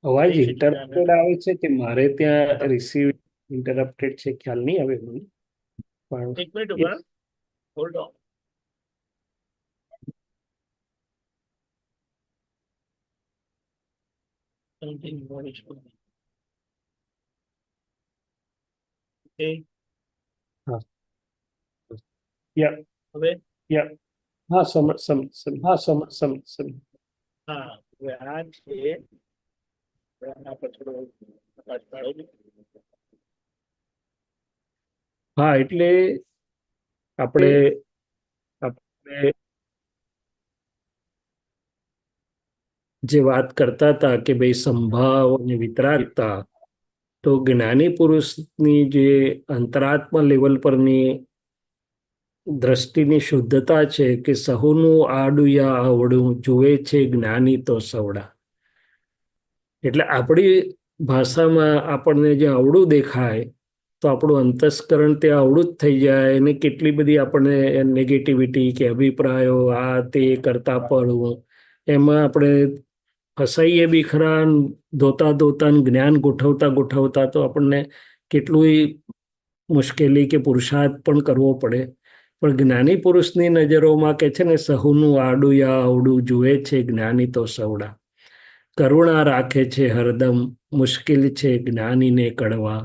અવાજ ઇન્ટરપ્ટેડ આવે છે કે મારે ત્યાં રિસીવ ઇન્ટરપ્ટેડ છે, ખ્યાલ નહીં આવે મને. પણ એક મિનિટ ઉભા, hold on. Something more is going on. Okay. હા, યા હવે યા હા સમ હા, હવે આ છે આના પર થોડો પ્રકાશ પાડો ને. હા, એટલે આપણે જે વાત કરતા હતા કે ભાઈ સંભાવ અને વિતરાગતા, તો જ્ઞાની પુરુષની જે અંતરાત્મા લેવલ પરની દ્રષ્ટિની શુદ્ધતા છે કે સહુનું આડું યા અવળું જુએ છે જ્ઞાની તો સવડા. એટલે આપણી ભાષામાં આપણને જે અવળું દેખાય તો આપણું અંતસ્કરણ ત્યાં અવળું જ થઈ જાય, અને કેટલી બધી આપણને નેગેટિવિટી કે અભિપ્રાયો આ તે કરતા પડવું, એમાં આપણે ફસાઈએ બી ખરા. ધોતા જ્ઞાન ગોઠવતા તો આપણને કેટલું મુશ્કેલી કે પુરુષાર્થ પણ કરવો પડે. પણ જ્ઞાની પુરુષની નજરોમાં કે છે ને સહુનું આડું યા અવળું જુએ છે જ્ઞાની તો સવડા. કરુણા રાખે છે હરદમ, મુશ્કેલ છે જ્ઞાનીને કડવા.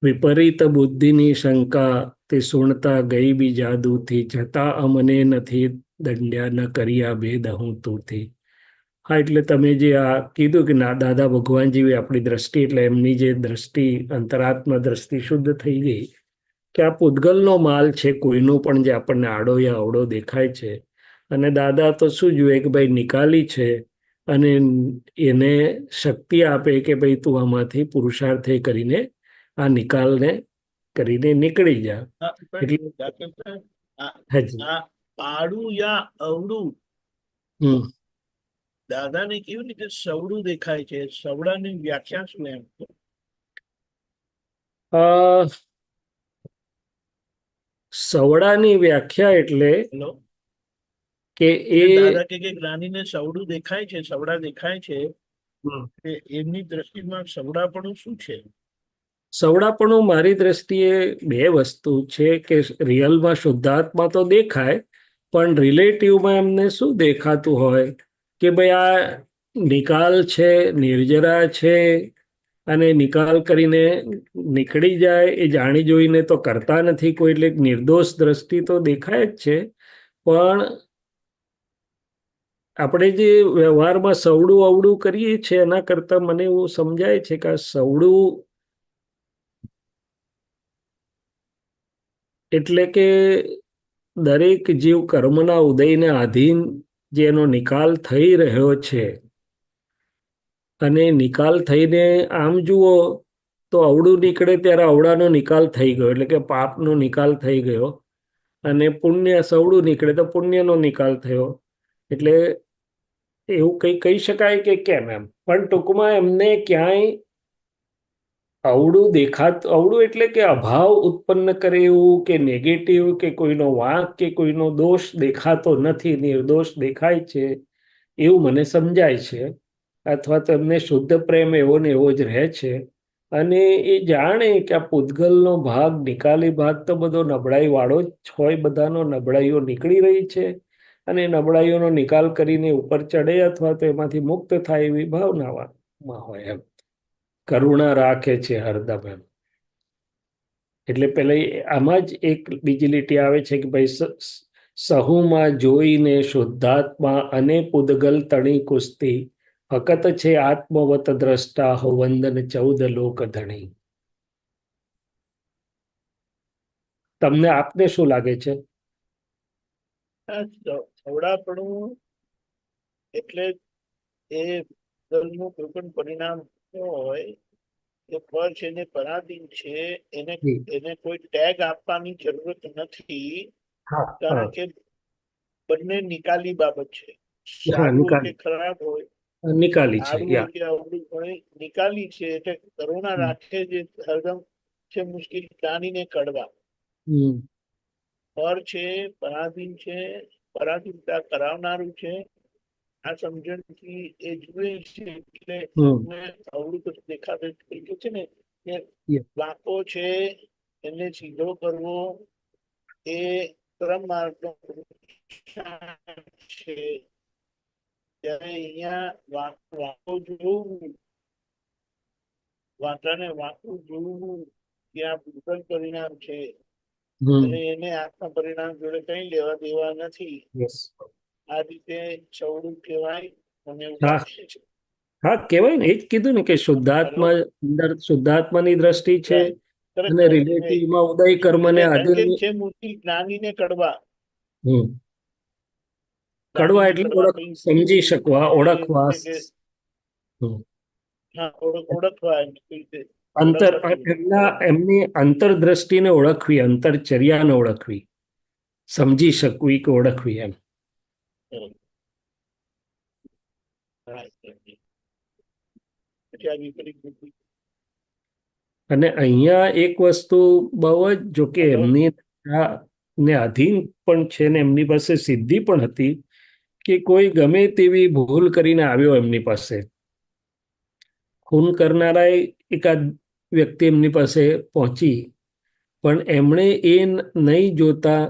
વિપરીત બુદ્ધિની શંકા તે સુણતા ગઈ બી જાદુથી, જતા અમને નથી દંડ્યા ન કર્યા ભેદ હું તુંથી. હા, એટલે તમે જે આ કીધું કે દાદા ભગવાનજી આપણી દ્રષ્ટિ, એટલે એમની જે દ્રષ્ટિ અંતરાત્મા દ્રષ્ટિ શુદ્ધ થઈ ગઈ કે આ પૂતગલનો માલ છે કોઈનું પણ જે આપણને આડો યા અવળો દેખાય છે. અને દાદા તો શું જોઈએ કે ભાઈ નિકાલી છે, અને એને શક્તિ આપે કે ભાઈ તું આમાંથી પુરુષાર્થ કરીને આ નિકાલને કરીને નીકળી જા. એટલે આ આડું યા અવળું દાદાને કેવી રીતે સવડું દેખાય છે? સવડાની વ્યાખ્યા શું એમ? સવડાની વ્યાખ્યા એટલે કે એ દાદા કે જ્ઞાનીને સવડું દેખાય છે, સવડા દેખાય છે, એમની દ્રષ્ટિમાં સવડાપણું શું છે? સવડાપણું મારી દ્રષ્ટિએ બે વસ્તુ છે કે રિયલમાં શુદ્ધાત્મા તો દેખાય, પણ રિલેટિવમાં એમને શું દેખાતું હોય કે ભાઈ આ નિકાલ છે, નિર્જરા છે, અને નિકાલ કરીને નીકળી જાય એ જાણી જોઈને તો કરતા નથી કોઈ, એટલે નિર્દોષ દ્રષ્ટિ તો દેખાય જ છે. પણ આપણે જે વ્યવહારમાં સવડું અવડું કરીએ છીએ એના કરતાં મને એવું સમજાય છે કે આ સવડું એટલે કે દરેક જીવ કર્મના ઉદયને આધીન જેનો નિકાલ થઈ રહ્યો છે, અને નિકાલ થઈને આમ જુઓ તો અવળું નીકળે ત્યારે અવળાનો નિકાલ થઈ ગયો, એટલે કે પાપનો નિકાલ થઈ ગયો, અને પુણ્ય સવળું નીકળે તો પુણ્યનો નિકાલ થયો. એટલે એવું કંઈ કહી શકાય કે કેમ એમ, પણ ટૂંકમાં એમને ક્યાંય અવળું અવળું એટલે કે અભાવ ઉત્પન્ન કરે એવું કે નેગેટિવ કે કોઈનો વાંક કે કોઈનો દોષ દેખાતો નથી, નિર્દોષ દેખાય છે એવું મને સમજાય છે. અથવા તો એમને શુદ્ધ પ્રેમ એવો ને એવો જ રહે છે, અને એ જાણે કે આ પૂતગલનો ભાગ, નિકાલી ભાગ તો બધો નબળાઈ વાળો જ હોય, બધાનો નબળાઈઓ નીકળી રહી છે, અને નબળાઈઓનો નિકાલ કરીને ઉપર ચડે અથવા તો એમાંથી મુક્ત થાય એવી ભાવનામાં હોય એમ, કરુણા રાખે છે હરદમ એમ. એટલે પેલા આમાં જ એક બીજી લીટી આવે છે કે ભાઈ સહુમાં જોઈને શુદ્ધાત્મા અને પૂદગલ તણી કુસ્તી, ફકત છે આત્મવત દ્રષ્ટા હો વંદન 14 લોક ધણી. તમને આપને શું લાગે છે? સવડાપણું એટલે એ દલનું કોઈ પણ પરિણામ હોય એ પર છે ને પરાધીન છે, એને કોઈ ટેગ આપવાની જરૂરત નથી, કારણ કે બંને નિકાલી બાબત છે. સારું હોય કે ખરાબ હોય, નિકાલી છે, સારું હોય કે અવળું હોય, નિકાલી છે. એટલે કરુણા રાખે જે હરદમ છે મુશ્કેલ જાણીને કડવા. પર છે, પરાધીન છે, પરાધીનતા કરાવનારું છે. આ સમજણથી એ જુએ છે એટલે અવળું તો દેખાતું છે ને કે વાંકો છે એને સીધો કરવો એ ક્રમ માર્ગનો છે. ત્યારે અહીંયા વાંકો જોવું, વાંકાને વાંકું જોવું ત્યાં પૂતગલ પરિણામ છે, અને એને આત્મા પરિણામ જોડે કઈ લેવા દેવા નથી. આ રીતે સવળું કહેવાય. હા કહેવાય ને, એ જ કીધું ને કે શુદ્ધાત્મા અંદર શુદ્ધાત્માની દ્રષ્ટિ છે, અને રિલેટિવમાં ઉદય કર્મને આધીન છે મૂર્તિ જ્ઞાનીને કડવા. કડવા એટલે સમજી શકવા, ઓળખવા, ઓળખવા એમની અંતરદ્રષ્ટિને ઓળખવી, અંતરચર્યાને ઓળખવી, સમજી શકવી કે ઓળખવી એમ. અને અહીંયા એક વસ્તુ બહુ જ, જો કે એમની ને અધીન પણ છે ને એમની પાસે સિદ્ધિ પણ હતી કે કોઈ ગમે તેવી ભૂલ કરીને આવ્યો એમની પાસે, ખૂન કરનારા એકાદ વ્યક્તિ એમની પાસે પહોંચી, પણ એમણે એ નહીં જોતા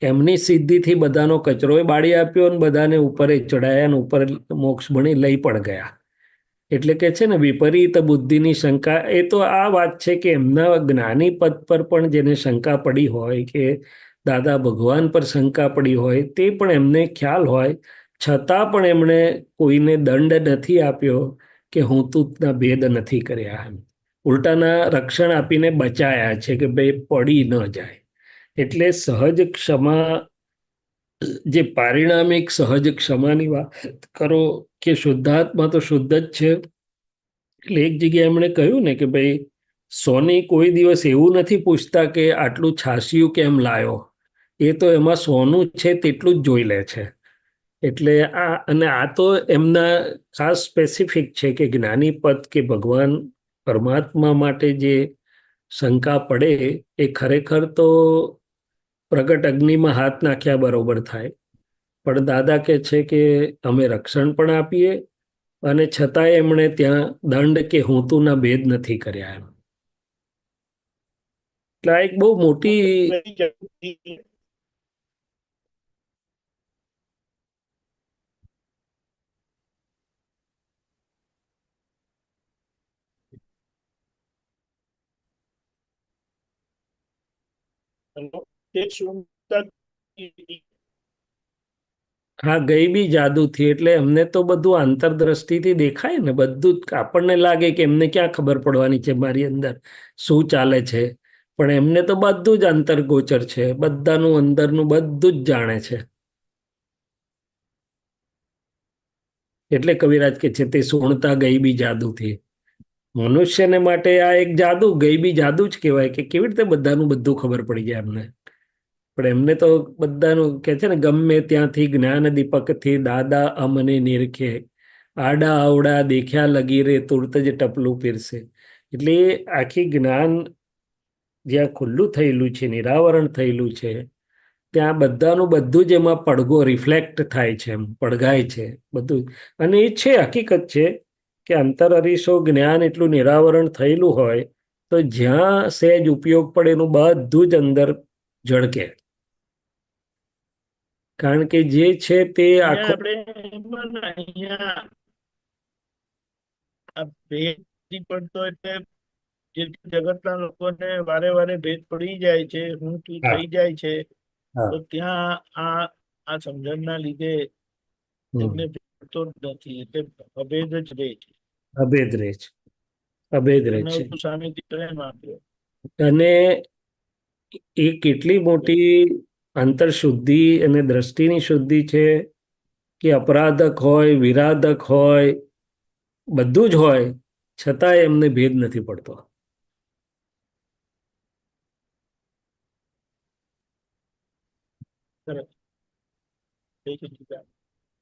એમની સિદ્ધિથી બધાનો કચરો બાળી આપ્યો અને બધાને ઉપર ચડાયા અને ઉપર મોક્ષ ભણી લઈ પણ ગયા. એટલે કે છે ને વિપરીત બુદ્ધિની શંકા, એ તો આ વાત છે કે એમના જ્ઞાની પદ પર પણ જેને શંકા પડી હોય કે દાદા ભગવાન પર શંકા પડી હોય, તે પણ એમને ખ્યાલ હોય, છતાં પણ એમણે કોઈને દંડ નથી આપ્યો કે હું તુંના ભેદ નથી કર્યા એમ. ઉલટાના રક્ષણ આપીને બચાયા છે કે ભાઈ પડી ન જાય. એટલે સહજ ક્ષમા, જે પારિણામિક સહજ ક્ષમાની વાત કરો કે શુદ્ધાત્મા તો શુદ્ધ જ છે. એટલે એક જગ્યાએ એમણે કહ્યું ને કે ભાઈ સોની કોઈ દિવસ એવું નથી પૂછતા કે આટલું છાસિયું કેમ લાયો, એ તો એમાં સોનું છે તેટલું જ જોઈ લે છે. એટલે આ તો એમના ખાસ સ્પેસિફિક છે કે જ્ઞાની પદ કે ભગવાન પરમાત્મા માટે જે શંકા પડે એ ખરેખર તો પ્રગટ અગ્નિમાં હાથ નાખ્યા બરોબર થાય. પણ દાદા કહે છે કે અમે રક્ષણ પણ આપીએ, અને છતાંય એમણે ત્યાં દંડ કે હુંતુના ભેદ નથી કર્યા એમ. એટલે આ એક બહુ મોટી હા ગઈ બી જાદુથી. એટલે એમને તો બધું આંતરદ્રષ્ટિથી દેખાય ને, બધું આપણને લાગે કે એમને ક્યાં ખબર પડવાની છે મારી અંદર શું ચાલે છે, પણ એમને તો બધું જ અંતર્ગોચર છે, બધાનું અંદરનું બધું જ જાણે છે. એટલે કવિરાજ કે છે તે સોણતા ગઈ બી જાદુથી. મનુષ્યને માટે આ એક જાદુ, ગઈ બી જાદુ જ કહેવાય કે કેવી રીતે બધાનું બધું ખબર પડી જાય એમને. પણ એમને તો બધાનું કે છે ને, ગમે ત્યાંથી જ્ઞાન દીપકથી દાદા અમને નિરખે, આડા આવડા દેખ્યા લગી રે તુરત જ ટપલું પીરસે. એટલે આખી જ્ઞાન જ્યાં ખુલ્લું થયેલું છે, નિરાવરણ થયેલું છે, ત્યાં બધાનું બધું જ એમાં પડઘો રિફ્લેક્ટ થાય છે, એમ પડઘાય છે બધું. અને એ છે, હકીકત છે કે અંતર અરીસો જ્ઞાન એટલું નિરાવરણ થયેલું હોય તો જ્યાં સહેજ ઉપયોગ પડે એનું બધું જ અંદર ઝળકે. કારણ કે જે છે તે આખો અહીંયા આ ભેદ નથી પડતો એટલે જે જગતના લોકોને વારે વારે ભેદ પડી જાય છે, હું તું થઈ જાય છે, તો ત્યાં આ સમજણના લીધે એમને ભેદતો જ નથી, એટલે અભેદ જ રહે છે. અભેદ રહે છે, અભેદ રહે છે. સામેથી પ્રેમ આપ્યો. અને એ કેટલી મોટી અંતરશુદ્ધિ અને દ્રષ્ટિની શુદ્ધિ છે કે અપરાધક હોય, વિરાધક હોય, બધું જ હોય, છતાંય એમને ભેદ નથી પડતો.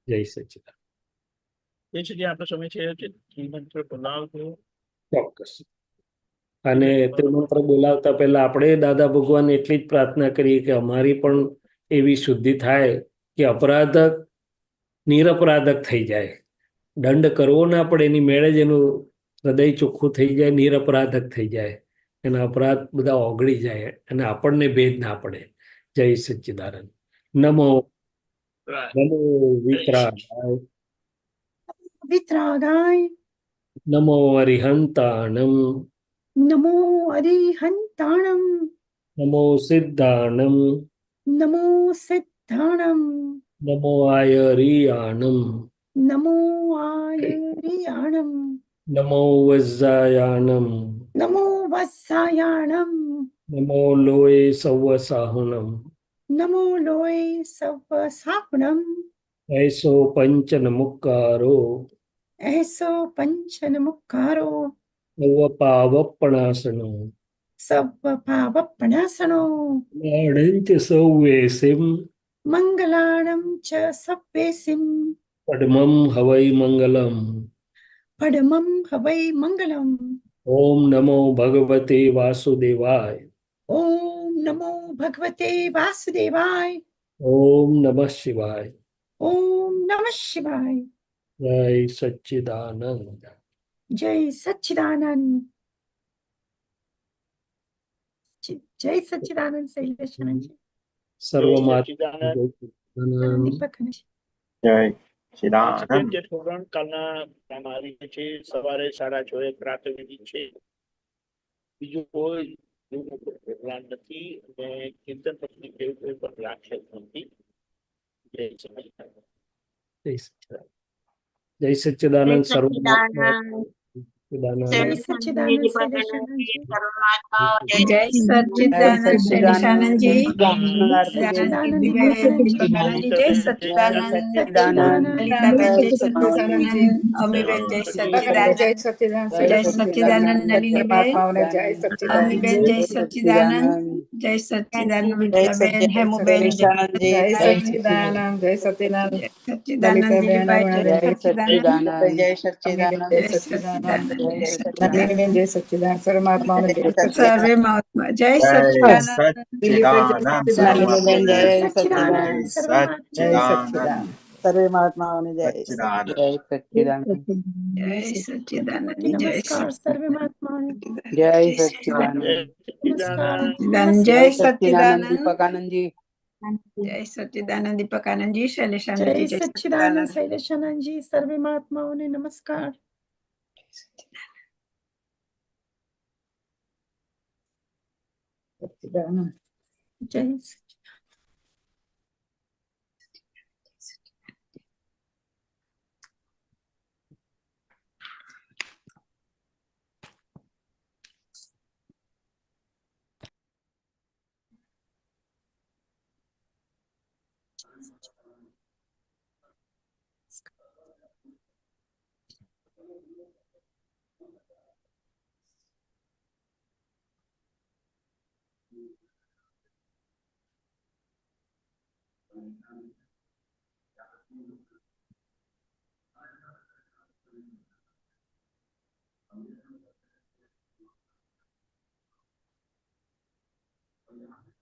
જય સચ્ચિદાનંદ. એ સુધી આપણો સમય છે મંત્ર બોલાવતો. ચોક્કસ. અને તે મંત્ર બોલાવતા પહેલા આપણે દાદા ભગવાન એટલી જ પ્રાર્થના કરીએ કે અમારી પણ એવી શુદ્ધિ થાય કે અપરાધક નિરપરાધક થઈ જાય, દંડ કરવો ના પડે, એની મેળે જ એનું હૃદય ચોખ્ખું થઈ જાય, નિરપરાધક થઈ જાય, એના અપરાધ બધા ઓગળી જાય અને આપણને ભેદ ના પડે. જય સચ્ચિદાનંદ. નમો નમો વિતરાગાય, વિતરાગાય, નમો અરિહંતાણમ, નમો અરિહંતાણમ, નમો સિદ્ધાણમ, નમો સિદ્ધાણમ, નમો આયરિયાણમ, નમો આયરિયાણમ, નમો વજ્જાયાણમ, નમો વત્સાયાણમ, નમો લોય સવસાહુણમ, નમો લોય સવસાહુણમ, એસો પંચન મુક્કારો, એસો પંચન મુક્કારો, નવ પાવપણાસનો, સવ પાવપણાસનો, મંગળંચ સૌવેસિમ, મંગલાણમ ચ સવ્વેસિમ, પડમમ હવૈ મંગલમ, પડમમ હવૈ મંગલમ. ઓમ નમો ભગવતે વાસુદેવાય, ઓમ નમો ભગવતે વાસુદેવાય, ઓમ નમઃ શિવાય. ઓમ નમઃ શિવાય. જય સચ્ચિદાનંદ. જય સચ્ચિદાનંદ. જય સચ્ચિદાનંદ શૈલેષાનંદજી. સર્વમાત્મા દીપક જય સચ્ચિદાનંદ. જે થોડાણ કાલના આવી છે, સવારે 6:30 પ્રાતઃવિધિ છે, બીજું કોઈ પ્લાન નથી, અને કીર્તન પછી કેવું કોઈ પણ રાખેલ નથી. જય સચ્ચિદાનંદ. જય સચ્ચિદાનંદ. સર્વમાત્મા જય સચ્ચિદાનંદ શૈલેષાનંદજી. જય સચ્ચિદાનંદ શૈલેષાનંદજી. સચ્ચિદાનંદ જય સચ્ચિદાનંદ લલિતાબેન, જય સચ્ચિદાનંદ અમીબેન, જય સચ્ચિદાનંદ, જય સચ્ચિદાનંદ નલિનીબેન, અમીબેન, જય સચ્ચિદાનંદ, જય સચ્ચિદાનંદ વિમલાબેન, હેમુબેન, જય સચ્ચિદાનંદ, જય સચ્ચિદાનંદ દિલીપભાઈ, જય સચ્ચિદાનંદ, જય સચ્ચિદાનંદ. જય સચ્ચિદાનંદ, જય સચ્ચિદાનંદ. જય સચ્ચિદાનંદ. સર્વમહાત્માઓને જય સર્વે મહાત્મા જય સચ્ચિદાનંદ. સચ્ચિદાનંદ. નાલિનીબેન જય સચ્ચિદાનંદ સચ્ચિદાનંદ. જય સચ્ચિદાનંદ. સર્વે મહાત્માઓને જય સચ્ચિદાનંદ. જય સચ્ચિદાનંદ. જય સચ્ચિદાનંદ. જય નમસ્કાર સર્વે મહાત્માઓને. જય સચ્ચિદાનંદ. નમસ્કાર. જય સચ્ચિદાનંદ સચ્ચિદાનંદ. દીપકાનંદજી. જય સચ્ચિદાનંદ દીપકાનંદજી, શૈલેષાનંદજી, જય જય સચ્ચિદાનંદ સચ્ચિદાનંદ. શૈલેષાનંદજી. સર્વે મહાત્માઓને નમસ્કાર. સચ્ચિદાનંદ. જય Yeah.